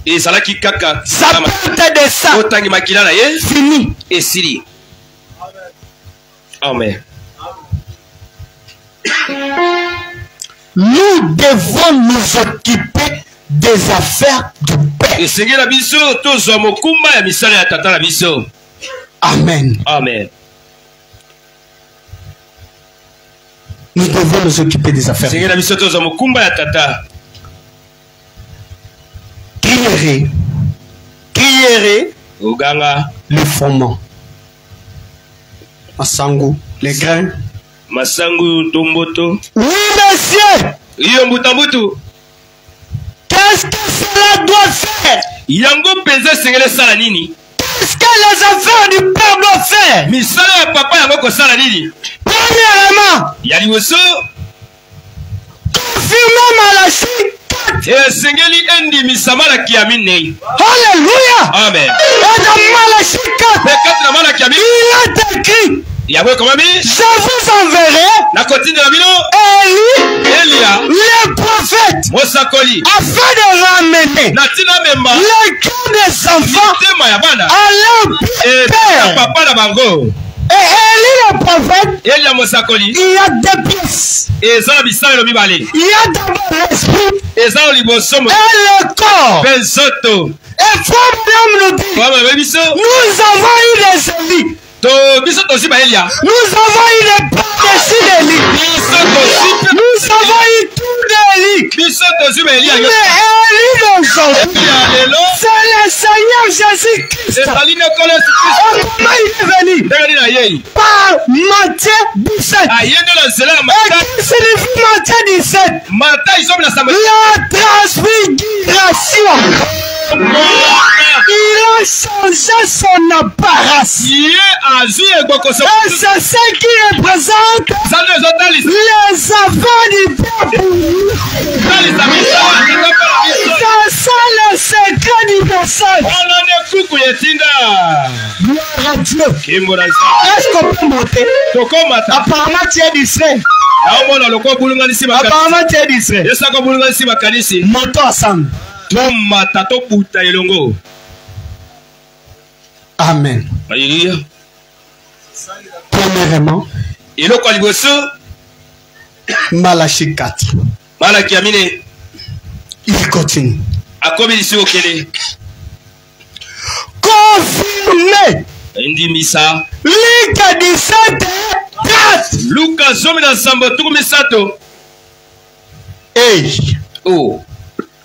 ezalaki kaka Ça perte de ça. otangi makila na ye Fini. esili. Amen. Nous devons nous occuper des affaires du Père. esengeli na biso tozwa mokumba ya misala ya tata na biso. Amen. Amen. Nous devons nous occuper des affaires. esengeli na biso tozwa mokumba ya tata. Crierez oganga le fondement. Masangu, les grains. masangu tomboto. Oui, monsieur. iyo mbutambutu. Qu'est-ce que cela doit faire? yango mpenza esengeli esala nini? Qu'est-ce que les affaires du Père doivent faire? misala ya papa yango kosala nini? Premièrement, ya liboso confirmer Malachie. esengeli endimisa malaki ya minei. Alléluia. Amen. Et dans Malachie 4, mpe kati na malaki ya minei il est écrit, yango ekomami je vous enverrai nakotindela bino Élie, Elia les prophètes, mosakoli afin de ramener natina mema le cœur des enfants mitema ya bana à leur eta père. papa na bango. Et Élie le prophète, Eli ya mosakoli. il y a deux pièces. Eza bisalelo mibale. Il y a d'abord l'esprit Eza liboso mo. et le corps. Benzoto. Et frère Branham nous dit, Wama bebiso. nous avons eu des Élie. To biso to si ba Elia. Nous avons eu des prophéties d'Élie. Biso to si. Nous avons eu tout d'Élie. Biso to si ba Elia. Mais Élie d'aujourd'hui, Elia lelo. c'est le Seigneur Jésus-Christ. Eza line kole Et comment il est venu? Ndenge na yei. Par Matthieu 17. Ayendo na zela Et Mata. qui signifie Matthieu 17? Mata isomi na sambo. La transfiguration. Il a changé son apparence. Ye azu egbokoso. Et c'est ce qui représente Sanu ezotali. les enfants du peuple. Tali samisa. C'est ça le secret du message. Ono ne kuku yetinda. Gloire à Dieu. Kimbo na isa. Est-ce qu'on peut monter? Toko mata. Apparemment, tu es distrait. Naomona loko bulunganisi makanisi. Apparemment, tu es distrait. Yesa ko bulunganisi makanisi. Montons ensemble. Tomata to buta elongo. Amen. Alléluia. Premièrement, Eloko liboso. Malachie 4. Malaki amine. Il continue. Akomi lisi okele. Confirmé. Indi misa. Luc 17, 4. Luka zomi na sambo tuku misato. Hey. Oh.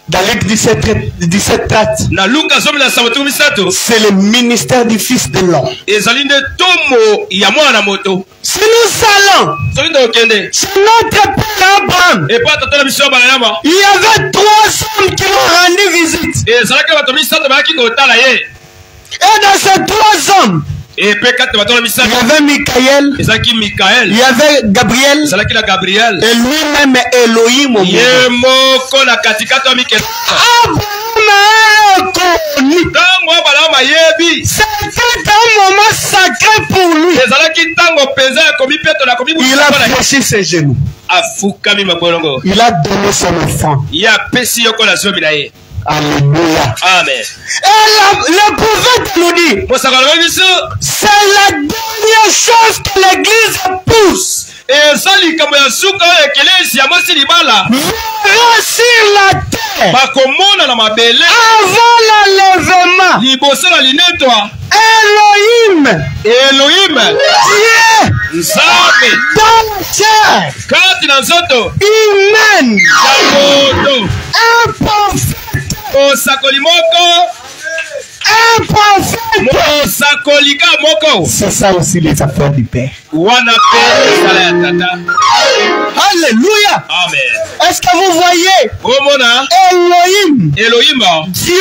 Dans Luc 17, 4. Na Luka zomi na sambo tuku misato. C'est le ministère du Fils de l'homme. Ezali nde tomo ya mwana moto. Si nous allons, Soki nde okende. c'est notre père Abraham. Et pas tata na biso balayama. Il y avait 3 hommes qui ont rendu visite. Ezalaki bato misato bayaki kotala ye. Et dans ces 3 hommes, Et pe kati bato na il y misato. avait Michael, Ezalaki il Mikael. y avait Gabriel, Ezalaki na Gabriel. et lui-même Elohim au Ye monde. moko na katikati ya mikesa. Abraham a reconnu. Ntango balama yebi. C'était un moment sacré pour lui. Ezalaki ntango penza ya komi peto na komi Il a fléchi ses genoux. afukami mabolongo. Il a donné son enfant. Ye apesi yoko na zomi na ye. Alléluia. Amen. Et le prophète nous dit, Mosakala na biso. c'est la dernière chose que l'église pousse. Eza likambo ya suka oyo ekelesi ya mosi libala. Verra sur la terre Bakomona na mabele. avant l'enlèvement. Liboso na linetwa. Elohim, Elohim. Dieu, Nzambe. dans la chair Kati na nzoto. humaine, Ya moto. un prophète, Osakoli moko. un prophète. Mosakolika moko. C'est ça aussi les affaires du Père. Wana pe sala ya tata. Alléluia. Amen. Est-ce que vous voyez Omona. Elohim, Elohim. Dieu,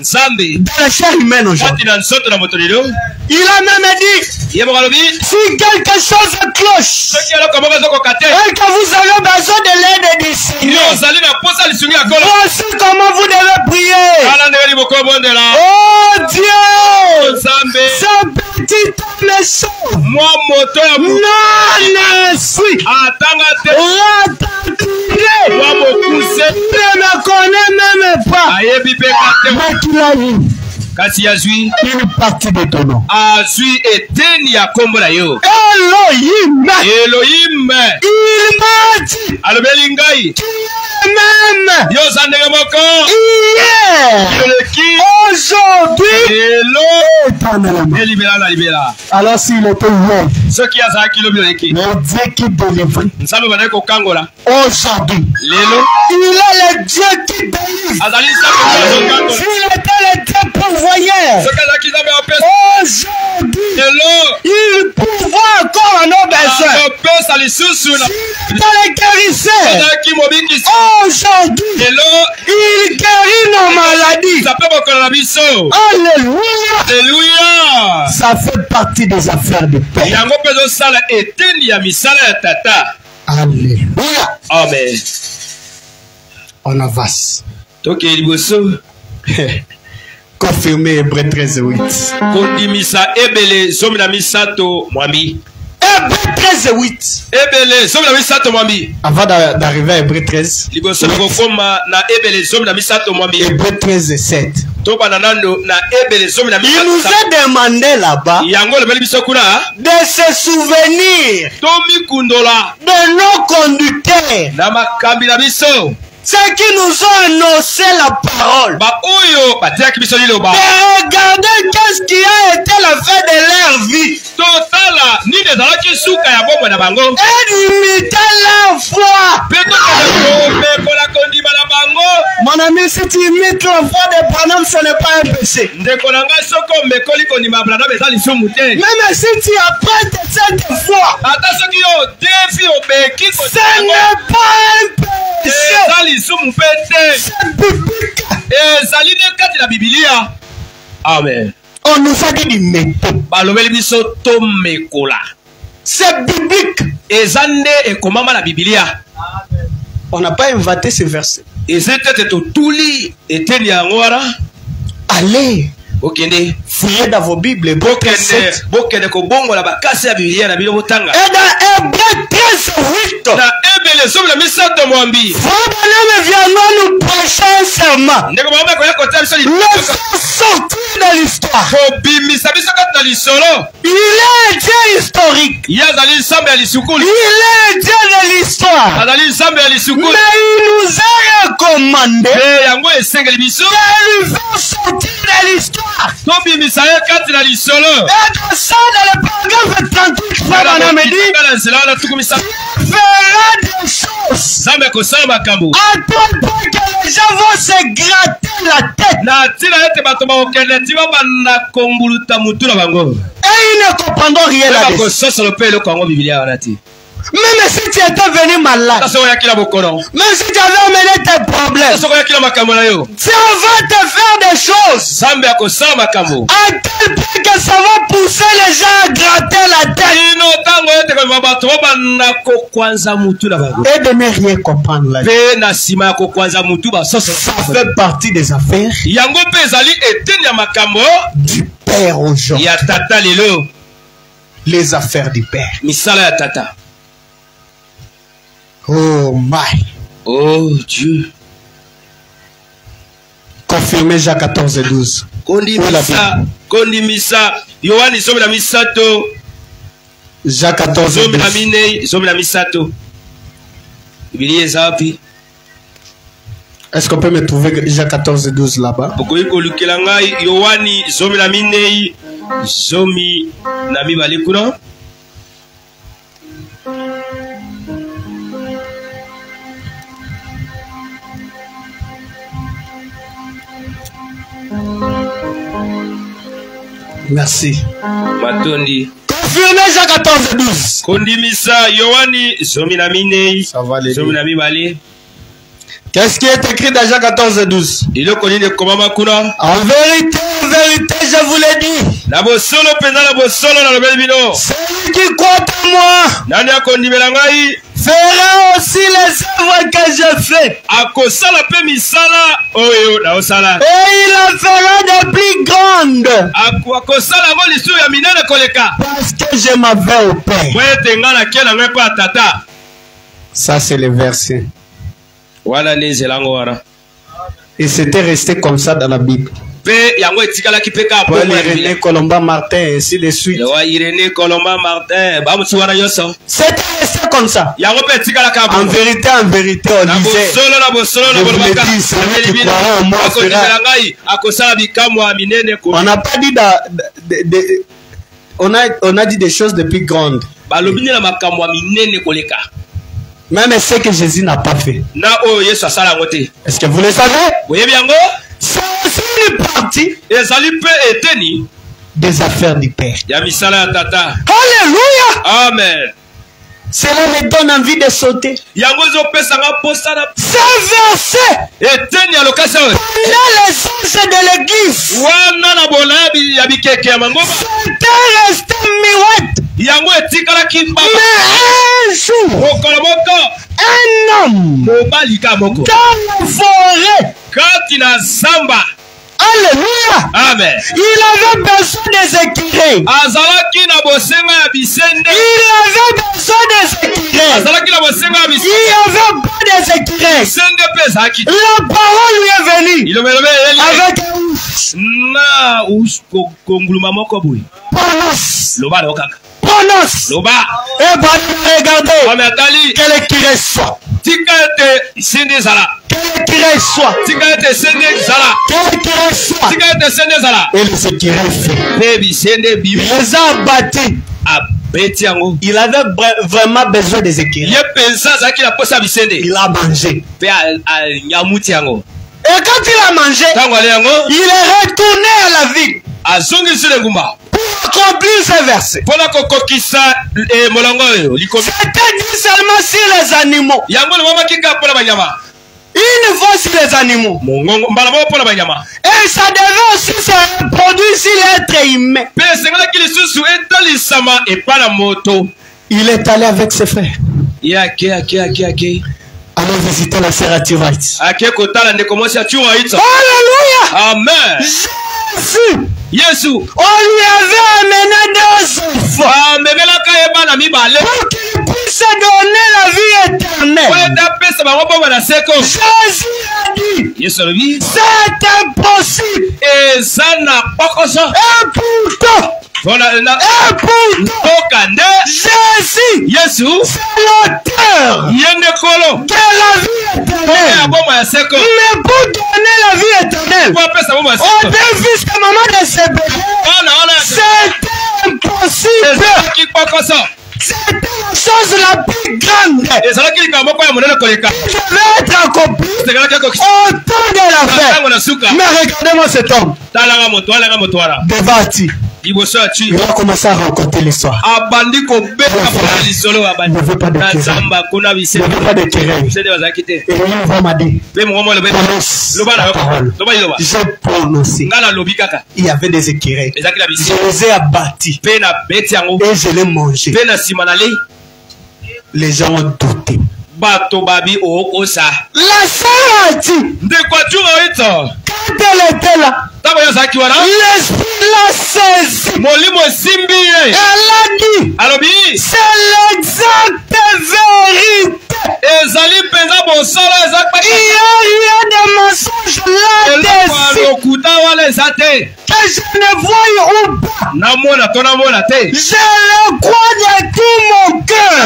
Nzambe. dans la chair humaine aujourd'hui? Kati na nzoto na moto lelo. Il a même dit, Ye mokalobi. si quelque chose cloche Soki eloko moko ezokokate. et que vous avez besoin de l'aide du Yo Seigneur, ozali na posa lisungi ya kolo. voici comment vous devez prier. Ala ndenge liboko obondela. Oh Dieu, Nzambe. ce petit méchant, Mwa moto ya mu. non, suis, Atanga te. ratatouillé, Mwa mokuse. ne me connaît même pas, Ayebi pe kate. mais qu'il a eu Kasi azwi. une partie de ton nom. Azwi eteni ya kombo na yo. Elohim, Elohim. il m'a dit, Alobeli ngai. même Yo za ndenge moko. hier, Eleki. aujourd'hui, Elo. éternellement. Elibela na libela. Alors s'il était hier, Soki azalaki lobi oleki. le Dieu qui délivre, Nzambe bandaki kokangola. aujourd'hui, Lelo. il est le Dieu qui délivre. Azali nzambe azokangola. S'il était le Dieu pourvoyeur, Soki azalaki nzambe apesa. aujourd'hui, Lelo. il pourvoit encore à nos besoins. Akopesa lisusu na. S'il était le guérisseur, Azalaki mobikisi. aujourd'hui, Lelo. il guérit nos maladies. Ça peut bokola na biso. Alléluia. Alléluia. Ça fait partie des affaires du Père. Yango mpe ezosala eteni ya misala ya tata. Alléluia. Amen. On avance. Tokei liboso. Confirmé Hébreux 13:8. Kondimisa ebele zomi na misato mwambi. Hébreux 13:8. Ebele zomi na misato mwambi. Avant d'arriver à Hébreux 13, Liboso kokoma na ebele zomi na misato mwambi. Hébreux 13:7. Il nous a demandé là-bas de se souvenir de nos conducteurs. Ceux qui nous ont annoncé la parole. De regarder qu'est-ce qui a été la fin de leur vie. Et d'imiter leur foi. Mon ami, si tu imites la foi des Branham, ce n'est pas un péché. Même si tu apprêtes cette foi, ce n'est pas un péché. Amen. On nous a dit d'imiter. C'est biblique. On n'a pas inventé ce verset. Allez. Fouillez dans vos Bibles. Et dans Hébreux 13, 8. Viendons nous prêcher un serment. Le faire sortir de l'histoire. Il est Dieu historique. Il est Dieu de l'histoire. Mais il nous a recommandé de lui faire sortir de l'histoire. Et dans ça, dans le paragraphe 38, frère Branham dit, il fera des choses à tel point que les gens vont se gratter la tête. Et ils ne comprendront rien là-dessus. Même si tu étais venu malade, même si tu avais amené tes problèmes, Dieu va te faire des choses à tel point que ça va pousser les gens à gratter la tête et de ne rien comprendre là. Ça fait partie des affaires du Père aujourd'hui. Les affaires du Père. Oh my. Oh Dieu. Confirmez Jacques 14 et 12. Kondimisa. Yohani somo la misato. Jacques 14 et 12. Somo la misato. Bibiliya zapi. Est-ce qu'on peut me trouver Jacques 14 et 12 là-bas? Yohani somo la minei. Somi na mibale kuna. Merci. Matondi. Confirmez Jacques 14 et 12. Kondimisa Yohani zomi na minei. Ça va les zomi na mibale. Qu'est-ce qui est écrit dans Jacques 14 et 12? Il est connu de Komama Kuna. En vérité, je vous l'ai dit. Celui qui croit en moi fera aussi les œuvres que je fais. Et il en fera de plus grandes. Parce que je m'avais au Père. Ça, c'est le verset. Et c'était resté comme ça dans la Bible. Irénée, Colomba, Martin, et ainsi de suite. C'était resté comme ça. En vérité, on disait, je vous le dis, celui qui croira en moi fera. On n'a pas dit on a dit des choses de plus grandes. Même ce que Jésus n'a pas fait. Est-ce que vous le savez? C'est aussi une partie des affaires du Père. Alléluia. Amen. Cela me donne envie de sauter. Ce verset pendant les anges de l'église, c'était resté muette. Mais un jour, un homme dans la forêt, alléluia. Amen. Il avait besoin des écureuils. Il avait besoin des écureuils. Il n'y avait pas des écureuils. La parole lui est venue. Avec Pronos. Et regardez. Quel est qui reçoit. Quel qui reçoit. Et ce qui reçoit. Les a abattus. Il avait vraiment besoin des équerres. Il a mangé. Et quand il a mangé, il est retourné à la ville pour accomplir ce verset. C'était dit seulement sur les animaux. Une fois sur les animaux. Et ça devait aussi se reproduire sur l'être humain. Il est allé avec ses frères. Allons visiter la sœur Ativite. Alléluia. Amen. Jésus. On lui avait amené 2 enfants. Pour qu'il puisse donner la vie éternelle. Jésus a dit. C'est impossible. Et pourtant, Jésus, c'est l'auteur de la vie éternelle. Mais pour donner la vie éternelle, au début, ce moment de ce bébé, c'était impossible. C'était la chose la plus grande. Qui devait être accomplie au temps de la fête. Mais regardez-moi cet homme. Devati. Il va commencer à raconter l'histoire. Il ne veut pas de querelle. Et il m'a dit, j'ai prononcé. Il y avait des équerres. Je les ai abattus. Et je les ai mangés. Les gens ont douté. La sœur a dit, quand elle était là, l'esprit l'a saisi. Elle a dit, c'est l'exacte vérité. Il y a rien de mensonge là-dessus. Que je ne voie ou pas. Je le crois de tout mon cœur.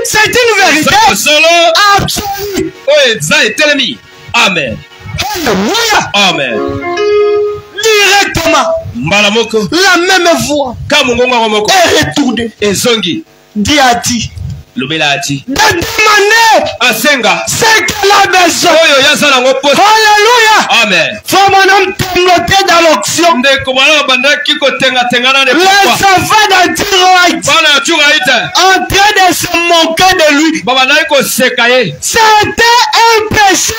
C'est une vérité absolue. Amen. Alléluia. Amen. Directement. La même voix est retournée. Dit a dit. De demander ce qu'elle a besoin. Alléluia. Amen. Faut mon homme trembloter dans l'onction. Les enfants d'Antiroïte en train de se moquer de lui. C'était un péché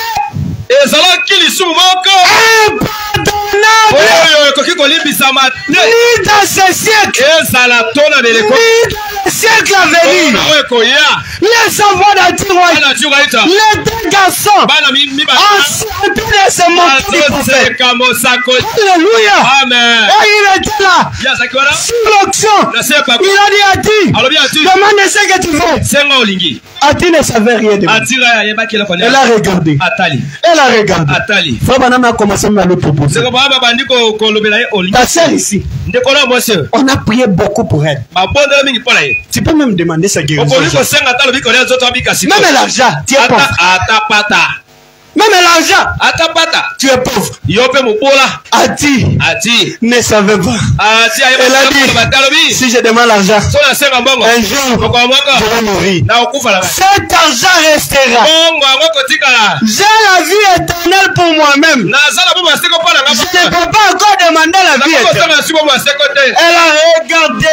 impardonnable. Ni dans ce siècle, ni dans le siècle à venir. Les enfants d'Antiroïte, les 2 garçons, en train de se moquer du prophète. Alléluia. Amen. Et il était là, sur l'onction. Il a dit, demande ce que tu veux. Ati ne savait rien de moi. Elle a regardé. Elle a regardé. Frère Banam a commencé à me proposer. Ta sœur ici, on a prié beaucoup pour elle. Tu peux même demander sa guérison. Même l'argent, tu es pauvre. Même l'argent, tu es pauvre. Ati ne savait pas. Elle a dit, si je demande l'argent, un jour, je vais mourir. Cet argent restera. J'ai la vie éternelle pour moi-même. Je ne peux pas encore demander la vie éternelle. Elle a regardé.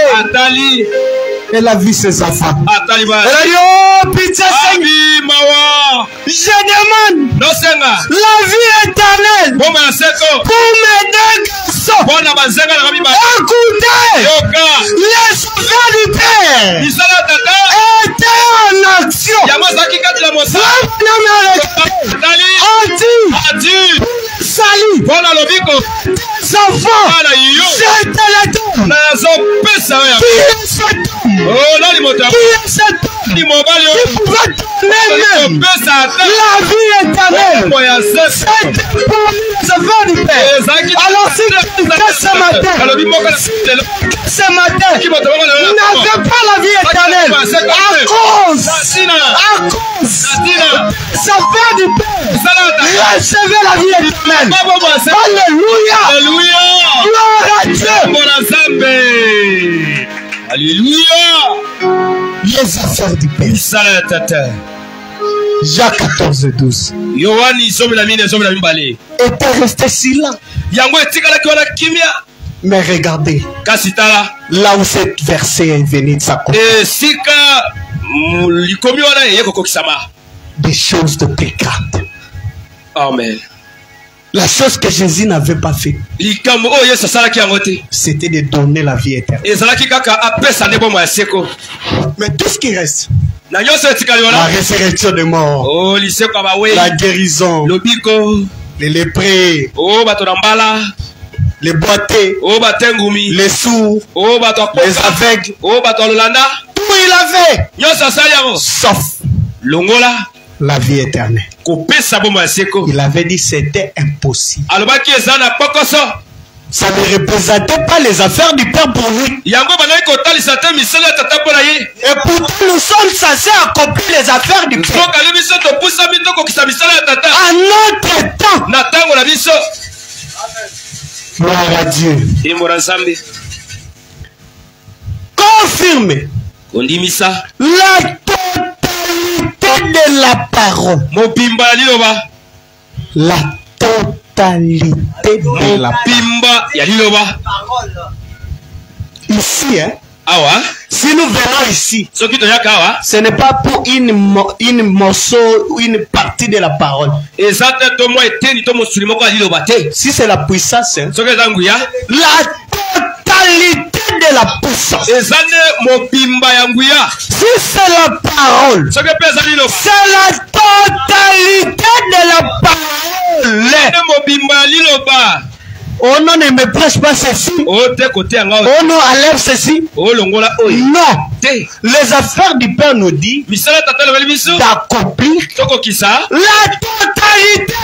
Elle a vu ses enfants. Elle a dit, oh, pitié Seigneur. Je demande la vie éternelle pour mes 2 garçons. Écoutez, les soldats du Père étaient en action. Salut, des enfants, c'était le temps. Qui est cet homme? pouvait donner même la vie éternelle. C'était pour les affaires du Père. Alors si quelqu'un ce matin n'avait pas la vie éternelle à cause des affaires du Père, recevez la vie éternelle. Alléluia. Gloire à Dieu. Alléluia. Les affaires du Père. Jacques 14, 12. Était resté silent. Mais regardez, là où cette verset est venu de s'accomplir, des choses de plus grandes. Amen. La chose que Jésus n'avait pas fait, c'était de donner la vie éternelle. Mais tout ce qui reste, la résurrection des morts, la guérison, les lépreux, les boités, les sourds, les aveugles, tout il avait, sauf la vie éternelle. Il avait dit c'était impossible. Ça ne représentait pas les affaires du Père pour lui. Et pourtant nous sommes censés accomplir les affaires du Père. À notre temps. Gloire à Dieu. Confirme la totalité de la parole. La totalité de la parole. Ici, hein? Si nous venons ici, ce n'est pas pour une morceau ou une partie de la parole. Si c'est la puissance, hein? La totalité de la puissance. Si c'est la parole, c'est la totalité de la parole. Oh non, ne me prêche pas ceci. Oh non, enlève ceci. Non. Les affaires du Père nous dit d'accomplir la totalité.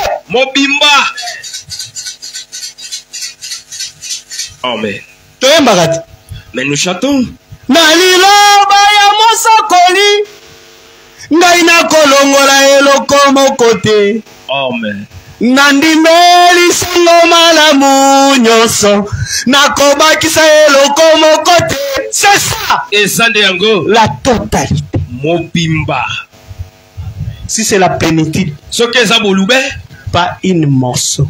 Amen. Mais nous chantons. Naliloba ya mosakoli ngaina kolongola eloko mokote. Amen. Nandimeli sango malamu nyonso nakobakisa eloko mokote. C'est ça. La totalité. Mobimba. Si c'est la plénitude, pas une morceau.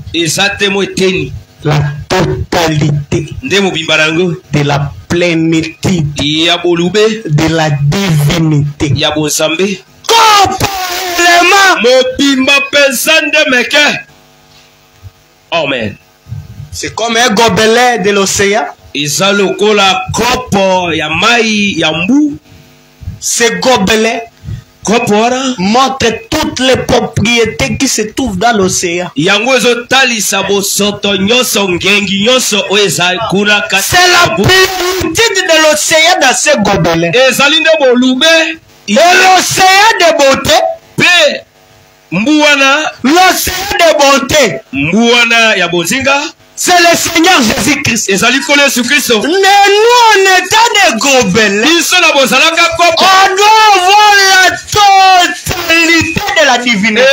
La totalité de la plénitude de la divinité. Amen. C'est comme un gobelet de l'océan. Ce gobelet montre toutes les propriétés qui se trouvent dans l'océan. C'est la plénitude de l'océan dans ce gobelet. Et l'océan de beauté. L'océan de bonté. C'est le Seigneur Jésus-Christ. Mais nous, en état de gobelets, on doit avoir la totalité de la divinité.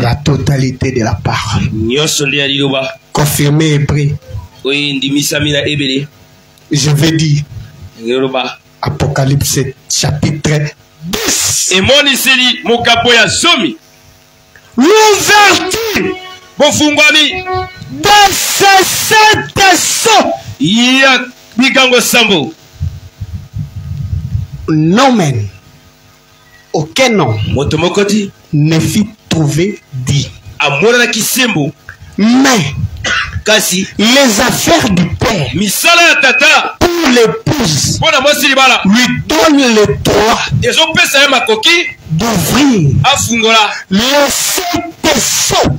La totalité de la parole. Confirmé Hébreu. Je vais dire Apocalypse chapitre 10. L'ouverture de ces sept sceaux. Non, men. Aucun nom ne fut trouvé dit. Mais les affaires du Père pour l'épouse lui donne le droit d'ouvrir les sept sceaux.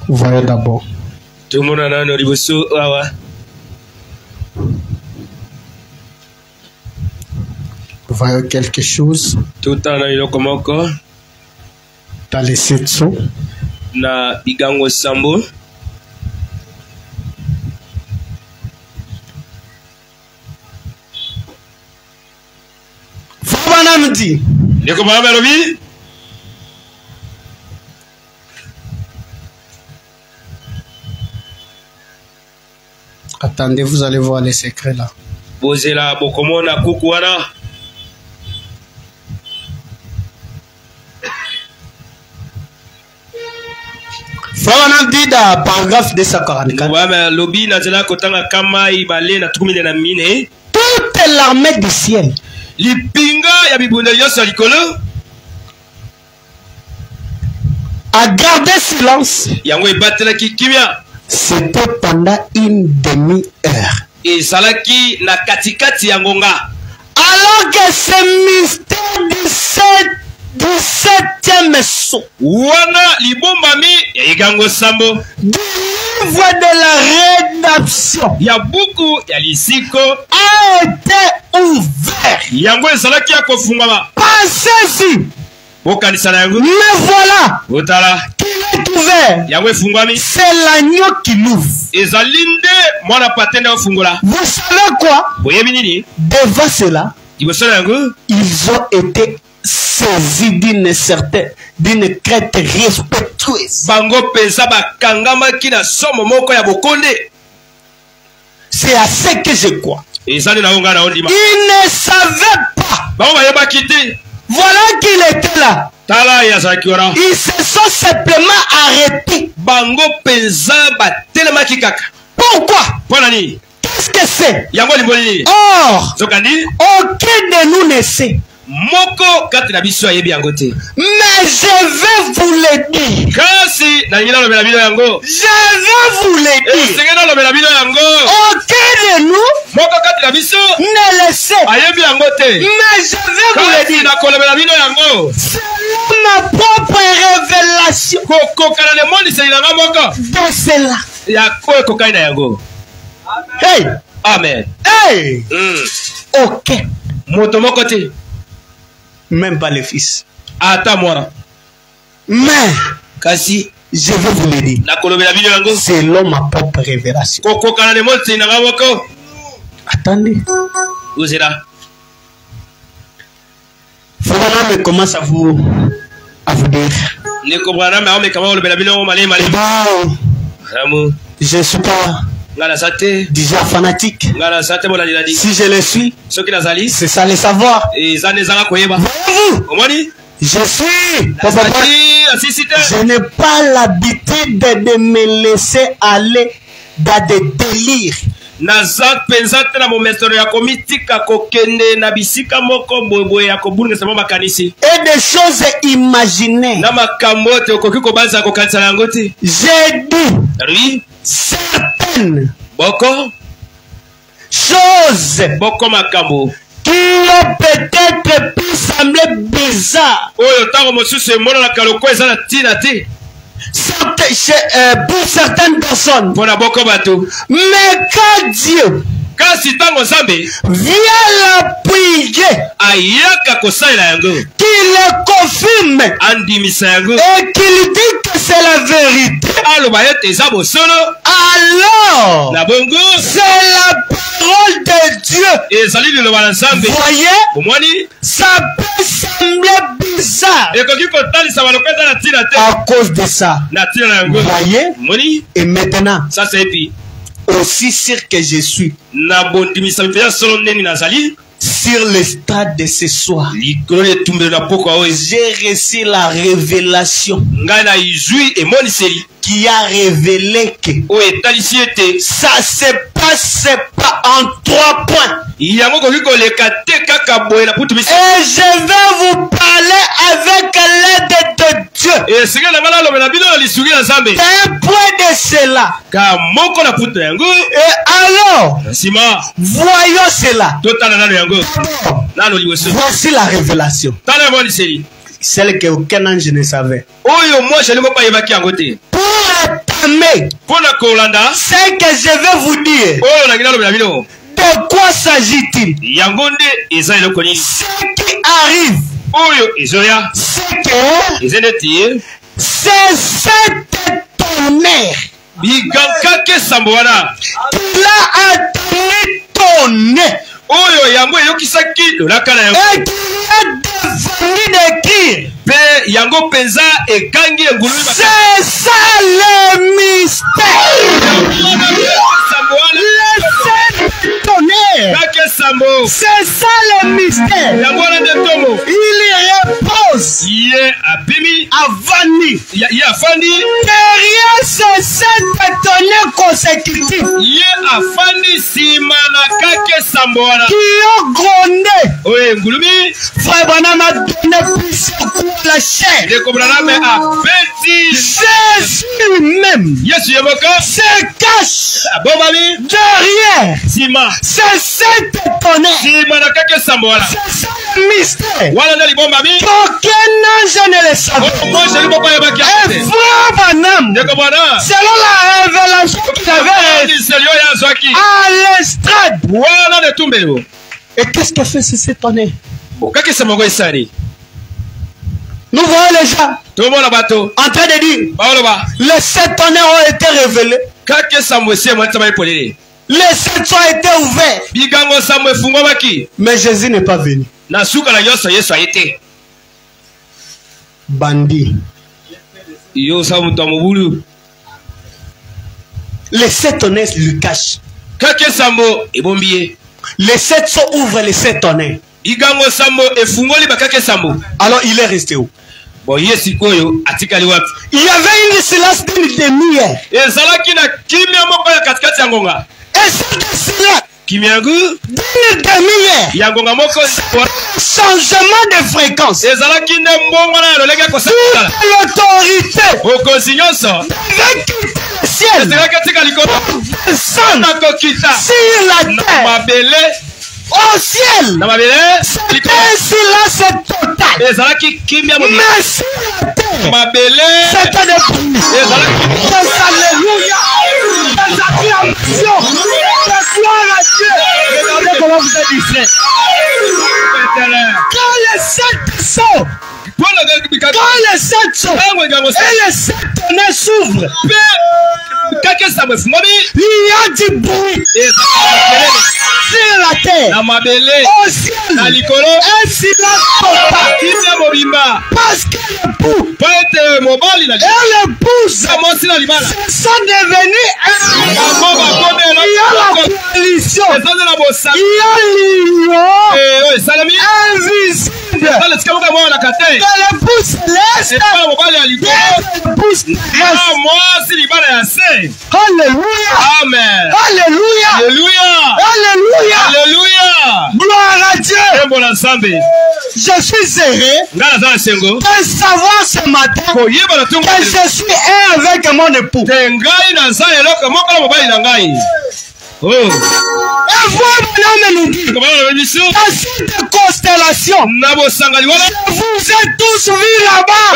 Voyez d'abord. Tout le monde a un riboso. Voyez quelque chose. Tout le monde a un komoko. Dans les setsu. Na Bigango Sambo. Fabanamdi. Ndeko mama lobi. Attendez, vous allez voir les secrets là. Bozela bokomona kukuana. Fabanamdi da paragraphe 244. Ouais, mais lobi na zela kotanga kama ibale na tukumi na mine. Toute l'armée du ciel. Lipinga ya bibunda yoso likolo. A gardé silence. Yango ebatela kimia. C'était pendant une demi-heure. Et Salaki na katikati ya ngonga. Alors que ce mystère du septième saut. Wana libombami ya Igango Sambo. Du livre de la rédaction. Ya buku ya lisiko a été ouvert. Yango Salaki ya kofungama. Pensez-y. Bokanisa na yango. Mais voilà. Otala. Qu'il est ouvert. Yango efungwami. C'est l'agneau qui l'ouvre. Ezalinde mwana patende ofungula. Vous savez quoi? Boyebinini. Devant cela, ils ont été saisis d'une crête respectueuse. Bango pesa bakangama kina somo moko ya bokonde. C'est à ce que je crois. Ils ne savaient pas. Voilà qu'il était là. Ils se sont simplement arrêtés. Bango pesa batelema kikaka. Pourquoi? Ponani. Qu'est-ce que c'est? Or, aucun de nous ne sait. Moko kati na biso ayebi yango te. Mais je vais vous le dire. Kasi na ngina lobela bino yango. Je vais vous le dire. Sengena lobela bino yango. Aucun de nous moko kati na biso ne le sait. Ayebi yango te. Mais je vais vous le dire. Na kolobela bino yango. C'est ma propre révélation. Koko kana le monde c'est ilanga moko. De cela. Ya ko kokaina yango. Hey. Amen. Hey. OK. Moto moko te. Même pas le fils. Attends-moi. Mais, kasi, je vais vous le dire. Selon ma propre révélation. Attendez. Vous êtes là. Frère, commence à vous dire. Je ne suis pas déjà fanatique. Si je le suis, c'est ça le savoir. Voyez-vous, je n'ai pas l'habitude de me laisser aller dans des délires. Et des choses imaginées. J'ai dit certaines choses qui ont peut-être pu sembler bizarres pour certaines personnes. Mais quand Dieu vient l'appuyer, qu'il le confirme et qu'il dit que c'est la vérité, alors c'est la parole de Dieu. Voyez, ça peut sembler bizarre à cause de ça. Voyez, et maintenant, aussi sûr que je suis sur le stade de ce soir, j'ai reçu la révélation qui a révélé que ça se passe pas en 3 points. Et je vais vous parler avec l'aide de Dieu. Un point de cela. Et alors, voyons cela. Voici la révélation. Celle qu'aucun ange ne savait. Pour proclamer ce que je vais vous dire. De quoi s'agit-il? Ce qui arrive, c'est que c'est cet tonnerre qu'il a atteint tonnerre et qu'il a devenu d'écrire. C'est ça le mystère. C'est ça le mystère. Il repose à Vani. Derrière c'est cet tonnerre consécutif qui a grondé. Frère Branham a donné plus à la chair. Jésus même se cache derrière. C'est cet tonnerre. C'est ça le mystère. Qu'aucun ange ne le savait. Et frère Branham, selon la révélation qu'il avait à l'estrade. Et qu'est-ce que fait ce tonnerre? Nous voyons les gens en train de dire les 7 tonnerres ont été révélés. Les 7 ont été ouverts. Mais Jésus n'est pas venu. Bandit. Les 7 tonnerres lui cachent. Les 7 sont ouvrent, les 7 tonnerres. Alors il est resté où? Il y avait une silence d'une demi-heure. Et cette silence d'une demi-heure, changement de fréquence. Toute l'autorité devait quitter le ciel pour descendre sur la terre. Au ciel, c'était un silence total. Mais sur la terre, c'était des bruits, des alléluia, des acclamations, des gloires à Dieu. Regardez comment vous êtes distrait. Quand les 7 sauts, et les 7 tonnerres s'ouvrent, il y a du bruit sur la terre, au ciel, un silence total. Parce que l'épouse sont devenus un. Il y a la coalition. Il y a l'union invisible. De l'épouse céleste et l'épouse terrestre. Alléluia. Amen. Alléluia. Alléluia. Alléluia. Alléluia. Gloire à Dieu. Je suis heureux de savoir ce matin que je suis un avec mon époux. Oh. Et voilà, nous dit, dans cette constellation, vous êtes tous vus là-bas.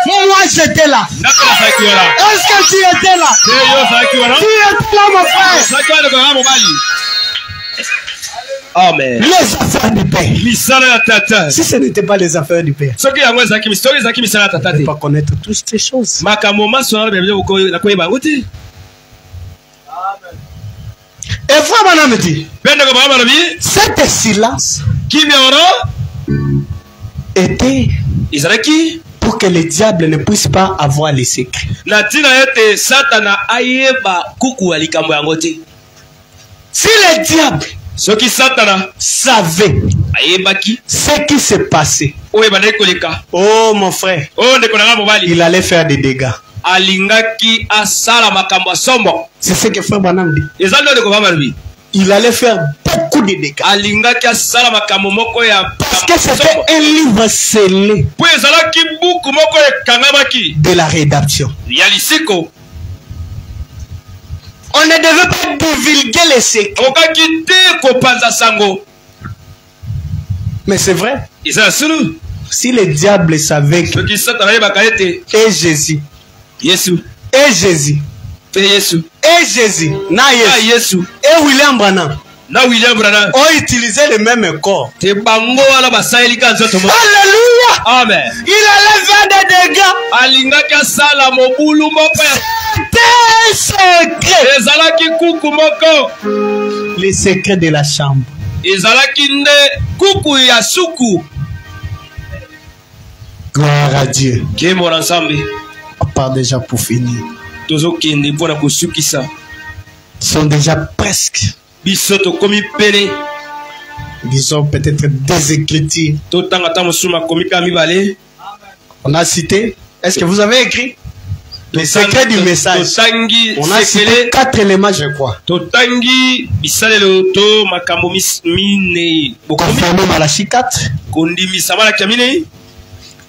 Moi, j'étais là. Est-ce que tu étais là? Tu étais là, mon frère. Amen. Les affaires du Père. Si ce n'était pas les affaires du Père, je ne peux pas connaître toutes ces choses. Et frère Branham dit, cet silence était pour que le diable ne puisse pas avoir les secrets. Si le diable savait ce qui s'est passé, oh mon frère, il allait faire des dégâts. C'est ce que frère Branham dit. Il allait faire beaucoup de dégâts. Parce que c'était un livre scellé de la rédaction. On ne devait pas divulguer les secrets. Mais c'est vrai. Si le diable savait que et Jésus Yesu. Et Jésus. Pe Yesu. Et Jésus. Na Yesu. Et William Branham. Na William Branham. Ont utilisé le même corps. Te bango ala basaeli ka nzoto mo. Alléluia. Amen. Il allait faire des dégâts. Alinga ka sala mobulu moko. Des secrets. Ezalaki kuku moko. Les secrets de la chambre. Ezalaki nde kuku ya suku. Gloire à Dieu. Ke mon ensemble. On part déjà pour finir. Tozo kende pona kosukisa. Ils sont déjà presque. Bisoto komi pene. Disons peut-être des écritures. Totanga ta musuma komi ka mibale. On a cité. Est-ce que vous avez écrit les secrets du message? On a cité 4 éléments, je crois. Totangi bisalelo to makambo mine. Confirmer Malachie 4. Kondimi samala kamine.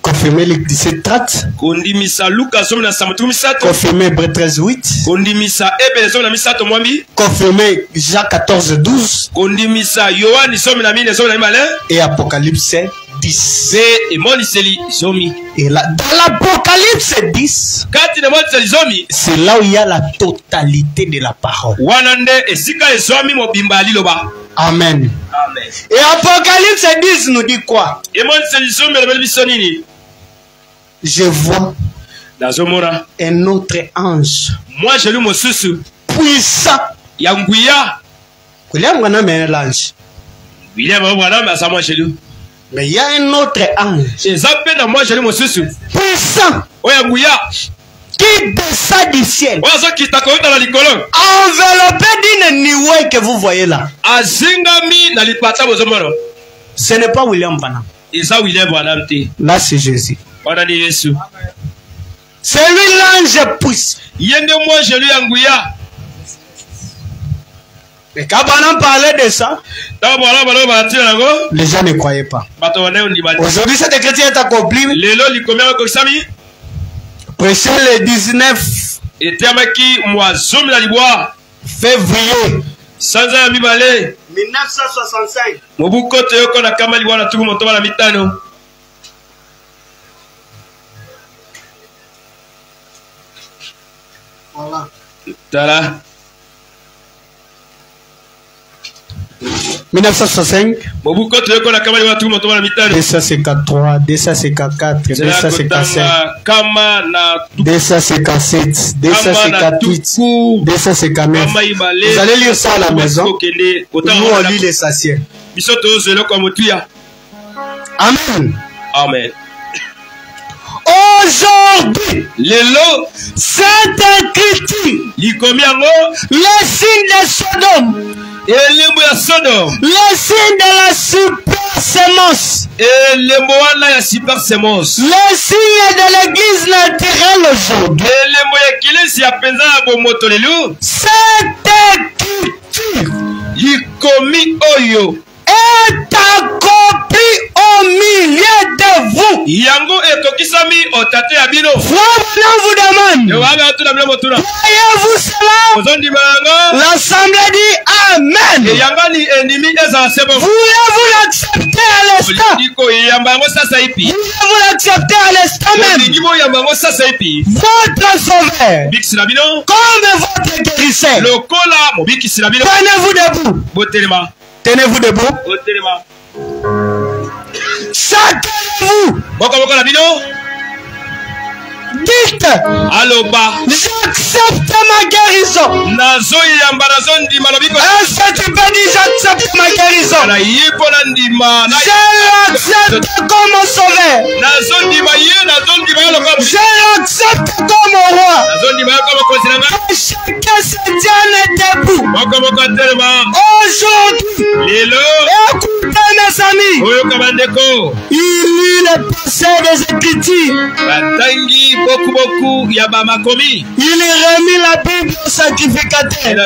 Confirmer les 17-30. Kondimisa Luka somi na samatu misato. Confirmer Hébreux 13-8. Kondimisa Ebe somi na misato mwambi. Confirmer Jacques 14-12. Kondimisa Yohani somi na mine somi na mibale. Et Apocalypse 10. Et moniseli zomi. Et là, dans l'Apocalypse 10, kati de moniseli zomi, c'est là où il y a la totalité de la parole. Wanande esika zomi mobimba liloba. Amen. Amen. Et Apocalypse 10 nous dit quoi? Et moniseli zomi le bisonini. Je vois un autre ange. Moi, j'ai lu mon susu. Puissant. Yanguya. William Branham est l'ange. William Branham, c'est moi, j'ai lu. Mais il y a un autre ange. Et Zapena, moi, j'ai lu mon susu. Puissant. Yanguya. Qui descend du ciel. Qui t'a connu dans la licolo. Enveloppé d'une nuée que vous voyez là. Azingami, dans les patas, ce n'est pas William Branham. Et ça, William Branham. Là, c'est Jésus. C'est lui l'ange puissant. Yende moi je lui Yanguya. Mais quand Branham parlait de ça, les gens ne croyaient pas. Aujourd'hui, cette écriture est accomplie. Prêcher le 19 février 1965. Voilà. Tala. 1965. 253, 254, 255, 257, 258, 259. Vous allez lire ça à la maison. Nous on lit les sasiers. Amen. Amen. Aujourd'hui, cette écriture, le signe de Sodome, le signe de la super sémence, le signe de l'église naturelle aujourd'hui, cette écriture est accompli au milieu de vous. Yango etokisami otate abino. Frère, vous demande. Croyez-vous cela? L'assemblée dit Amen. Voulez-vous l'accepter à l'instant? Voulez-vous l'accepter à l'instant même? Votre sauveur comme votre guérisseur. Tenez-vous debout. Tenez-vous debout. Chacun de vous. Dites, j'accepte ma guérison. Est-ce que tu peux dire j'accepte ma guérison? Je l'accepte comme mon sauveur. Je l'accepte comme mon roi. Que chacun se tienne debout. Aujourd'hui, écoutez mes amis, il lit le passé des Écritures. Il remet la Bible au sacrificateur. Il est dit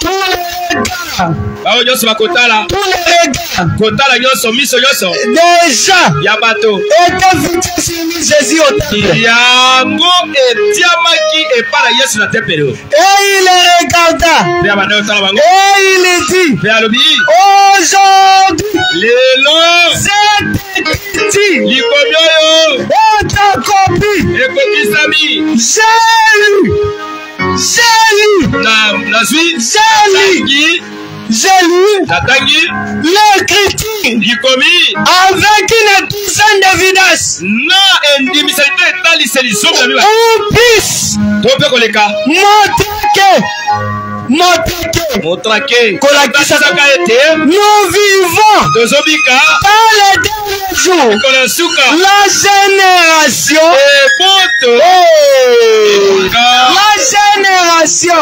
tous les regards déjà étaient fixés sur Jésus au temple. Et il les regarda. Et il dit aujourd'hui cette écriture J'ai lu l'écriture avec une douzaine d'évidence. On puisse montrer que nous vivons dans les derniers jours. La génération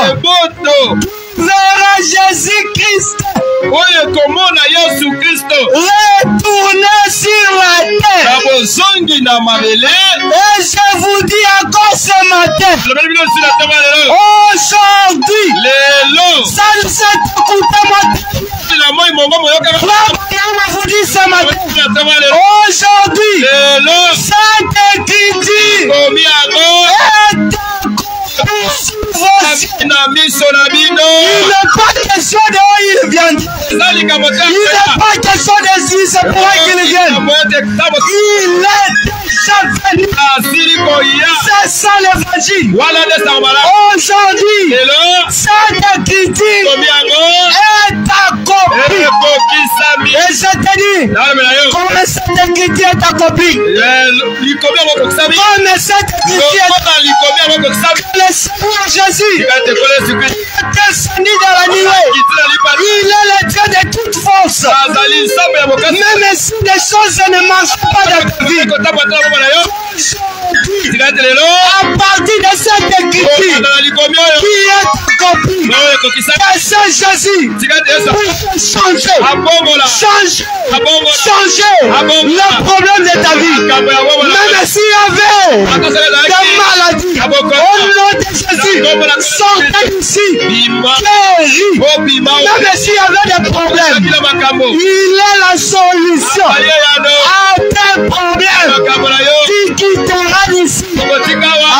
verra Jésus-Christ retourner sur la terre. Et je vous dis encore ce matin, aujourd'hui, ça ne s'est écouté vous dit ce matin, aujourd'hui, cette écriture il n'est pas question de où il vient. Il n'est pas question de si c'est pour qu'il vienne. Il est déjà venu. C'est ça l'évangile. Aujourd'hui, cette écriture est accomplie. Et je te dis, comme cette écriture est accomplie, comme cette écriture est accomplie, le Seigneur Jésus est descendu dans la nuée. Il est le Dieu de toute force. Même si les choses ne marchent pas dans ta vie, à partir de cette écriture qui est accomplie, le Seigneur Jésus peut changer le problème de ta vie. Même s'il y avait des maladies, au nom de Jésus, sortez d'ici, guéris. Même s'il y avait des problèmes, il est la solution à tes problèmes. Tu quitteras d'ici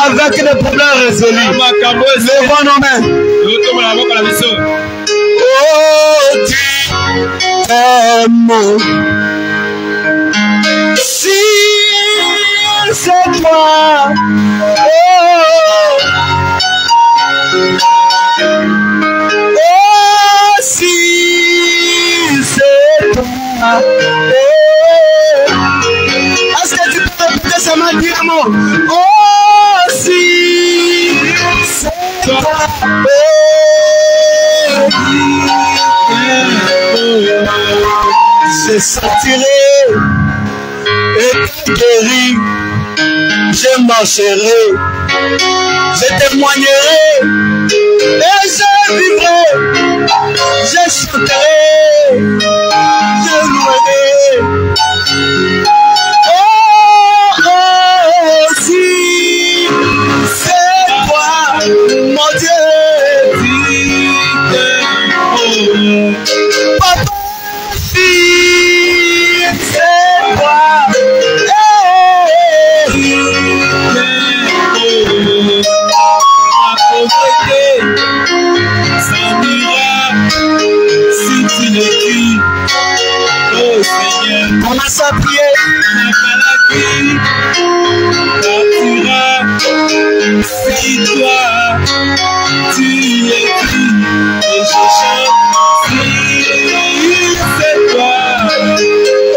avec des problèmes résolus. Levons nos mains. Oh, tu t'aimes. Si c'est toi, oh, si c'est toi, est-ce que tu peux répéter ça maintenant? Oh, si c'est toi, je sentirai et guéri, je marcherai, je témoignerai et je vivrai, je chanterai, je louerai. Oh, si c'est toi, mon Dieu, papa, si c'est toi, commence à prier. Si toi, tu écris et je chante, si c'est toi,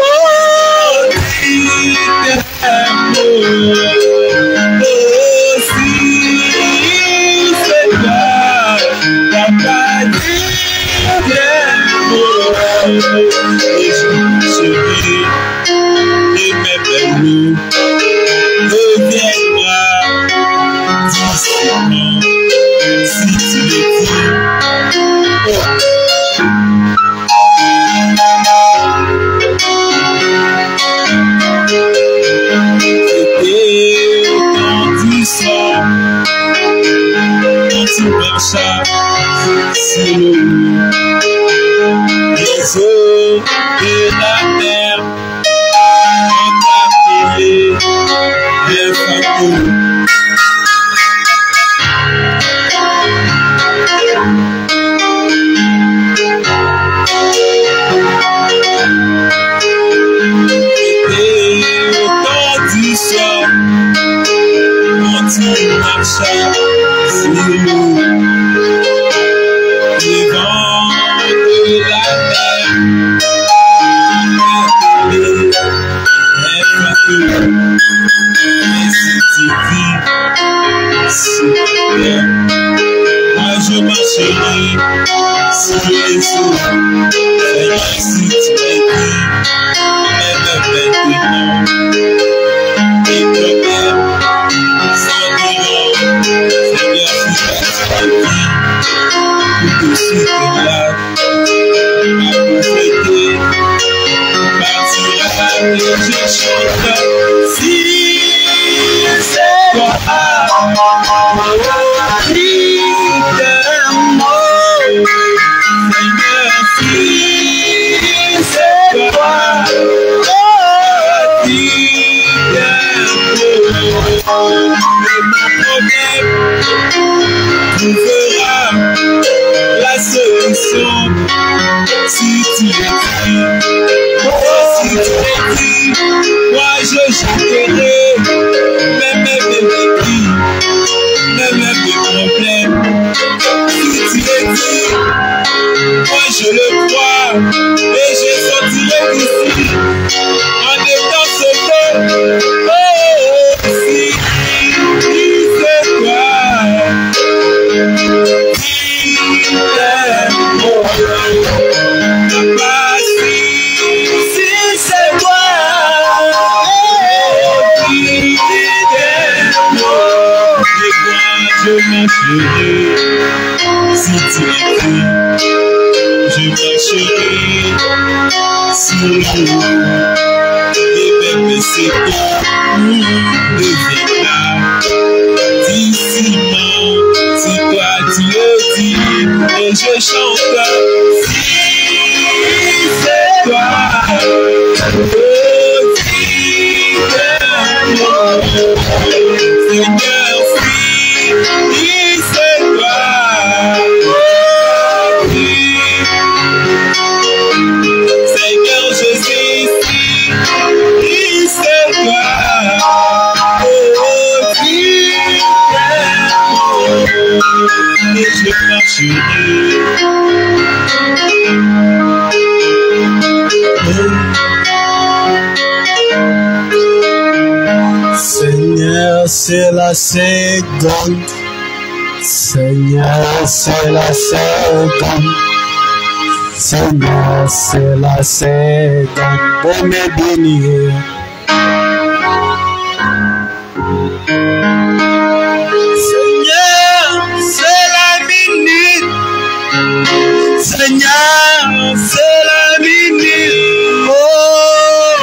oh, si t'aimes, oh, si c'est toi, papa, et je souris et mes belles reviendra doucement si tu le dis. C'était au temps du soir quand tu marchas sur le les eaux de la mer ont appelé les fantômes. C'était au temps du soir quand tu sur les eaux. Seigneur, si tu es dit, même maintenant, tes problèmes s'ennuieront. Seigneur, si tu es dit, tout de suite là, ma prophétie, partira et je chante. Si c'est toi, Seigneur, si c'est toi, trouvera la solution si tu l'écris. Si tu l'écris, moi je chanterai même mes cris, même mes problèmes. Si tu l'écris, moi je le crois et je sortirai d'ici en étant sauvé. Oh, si c'est toi. Je marcherai, si tu écris, je marcherai sur l'eau, et même ces eaux deviendra d'ici-moi, si toi tu le dis, et je chante, si c'est toi, Seigneur, c'est toi, Seigneur, je suis ici, c'est toi, et je marcherai. Seigneur, c'est la seconde. Seigneur, c'est la seconde. Seigneur, c'est la seconde. Pour me bénir. Seigneur, c'est la minute. Seigneur, c'est la minute. Oh,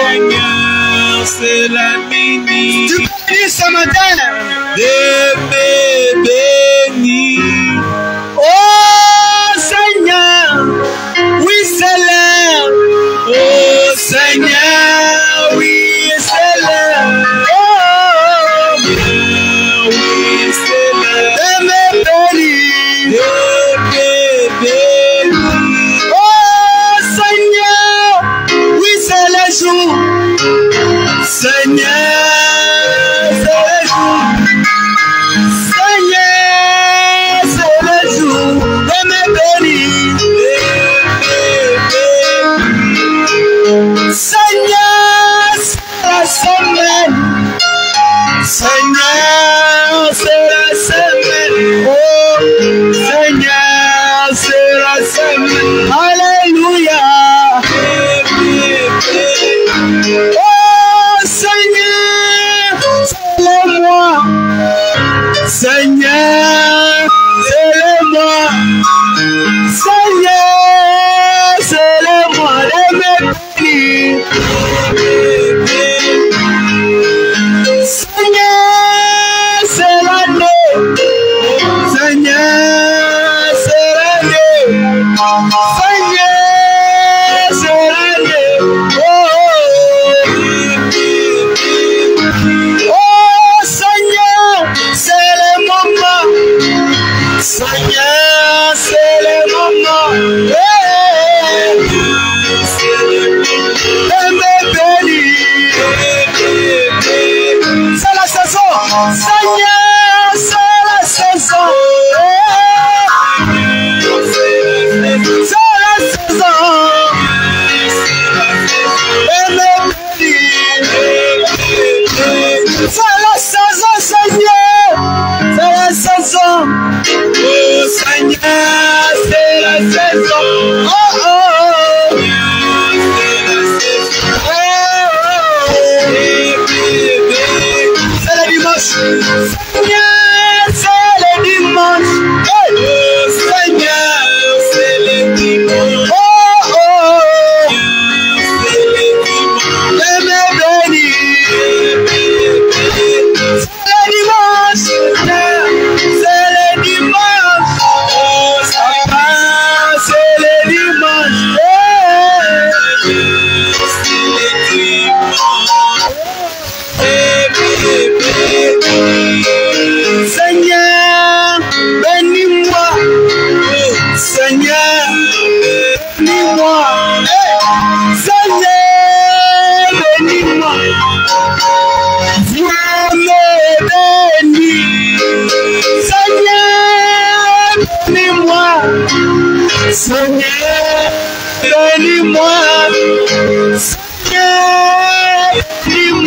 Seigneur, c'est la minute. Tu bénis ce matin. De me bénir. Oh Seigneur, oui c'est l'heure. Oh Seigneur, oui c'est l'heure. Oh Seigneur, oui c'est l'heure. de me bénir. De me bénir. Oh Seigneur, oui c'est le jour. Seigneur, c'est le jour.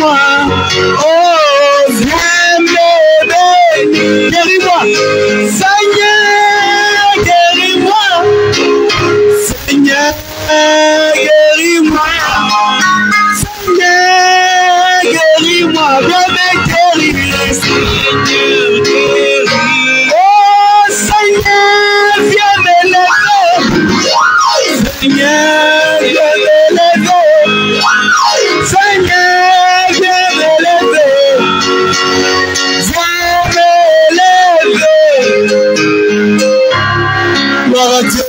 guéris-moi. Oh, viens me bénir. Guéris-moi. Seigneur, guéris-moi. Seigneur, guéris-moi. Seigneur, guéris-moi. Viens me guérir. Oh, Seigneur, viens me lever. Seigneur, viens me lever. Seigneur, viens me lever. Viens me lever. Gloire à Dieu.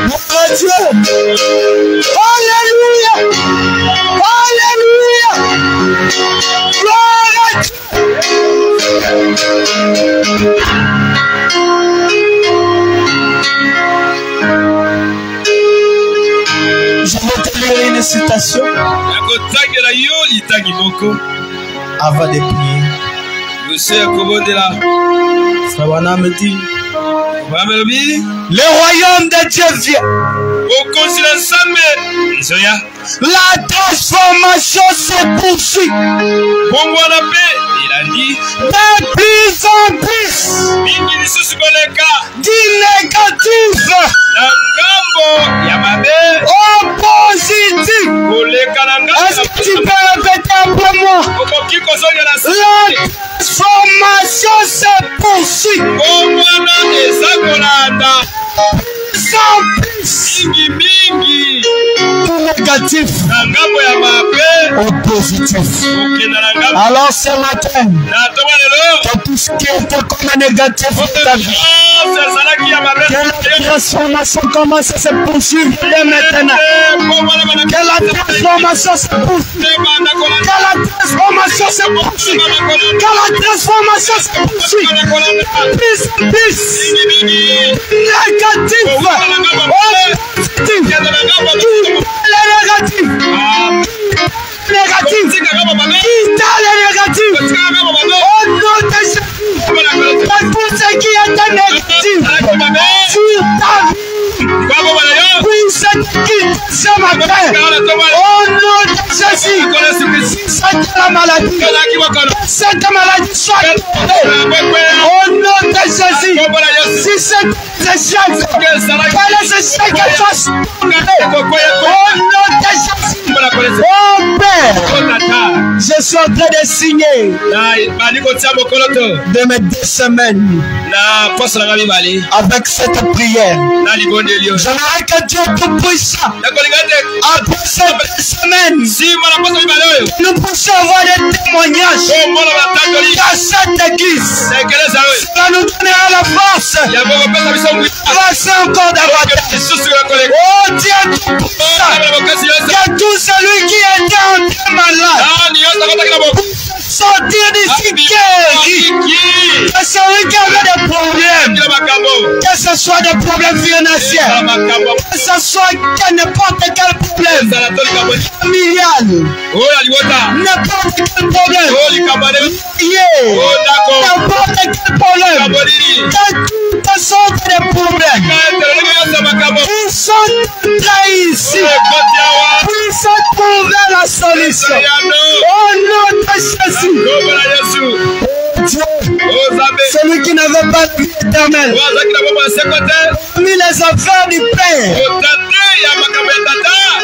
Gloire à Dieu. Alléluia. Alléluia. Gloire à Dieu. Je vais te lire une citation avant de prier. Sawana me dit, le royaume de Dieu vient. La transformation se poursuit. De plus en plus. Du négatif au positif. Est-ce que tu peux répéter après moi? La transformation se poursuit. Sans plus. Du négatif au positif. Alors ce matin, que tout ce qui était comme un négatif dans ta vie, que la transformation commence à se poursuivre dès maintenant. Que la transformation se poursuive. Que la transformation se poursuive. Que la transformation se poursuive. Plus, plus. Négatif. Positif. Négatif. Négatif. Quitte les négatifs. Au nom de Jésus. Tout ce qui est négatif sur ta vie puisse te quitter ce matin. Au nom de Jésus. Si c'est la maladie, que cette maladie soit tombée. Au nom de Jésus. Si c'est l'échec, que les échecs soient tombés. Au nom de Jésus. Oh Père, je suis en train de signer de mes 2 semaines avec cette prière. J'aimerais que Dieu Tout-Puissant, après ces 2 semaines, nous puissions avoir des témoignages dans cette église. Cela nous donnera la force d'avancer encore davantage. Oh Dieu Tout-Puissant, que tout celui qui était en train malade sortir d'ici guéri. Que celui qui avait des problèmes, que ce soit des problèmes financiers, que ce soit n'importe quel problème familial, n'importe quel problème lié, n'importe quel problème, que toutes sortes de problèmes, ils sont là ici, ils sont trouver la solution. Au nom de Jésus. Dieu, celui qui n'avait pas de vie éternelle, mis les affaires du Père,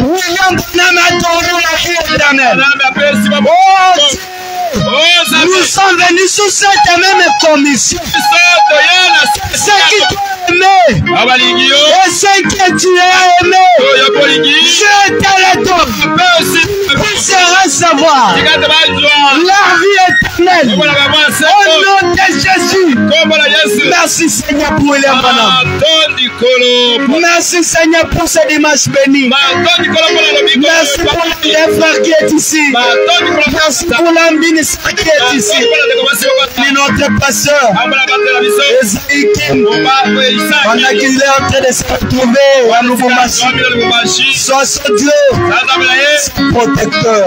William Branham a donné la vie éternelle. Nous sommes venus sous cette même commission. Ceux qui t'ont aimé et ceux que tu as aimé, je te le donne. Tu seras savoir la vie éternelle. Au nom de Jésus. Merci Seigneur pour William Branham. Merci Seigneur pour ce dimanche béni. Merci pour les frères qui est ici. Merci pour l'homme ministère qui est ici. Notre pasteur Esaïe Kim, pendant qu'il est en train de se retrouver à Lubumbashi, sois son Dieu, son protecteur.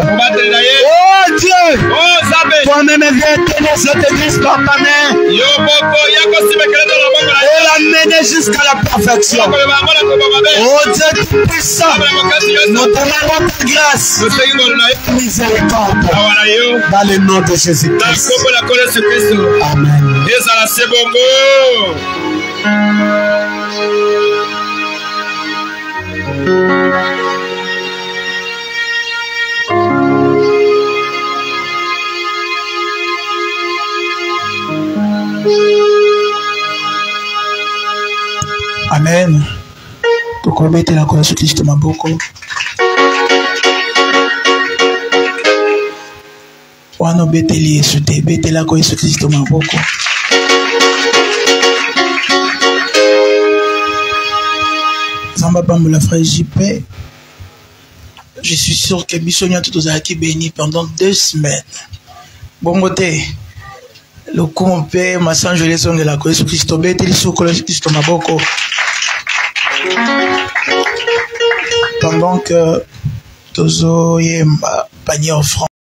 Oh Dieu, toi-même viens tenir cette église par ta main et l'amener jusqu'à la perfection. Oh Dieu tout-puissant, nous demandons ta grâce, miséricorde, dans le nom de Jésus-Christ. Amen. Amen. Tukobete la kwa Yesu Kristo maboko. Wano beteli Yesu te bete la kwa Yesu Kristo maboko. Zamba Bamboula frère JP. Je suis sûr que Bissonia tout a été béni pendant 2 semaines. Bon côté. Le compé ma sanjolé son de la kwa Yesu Kristo beteli sur kwa Yesu Kristo maboko. Pendant que Tozo y panier offrant.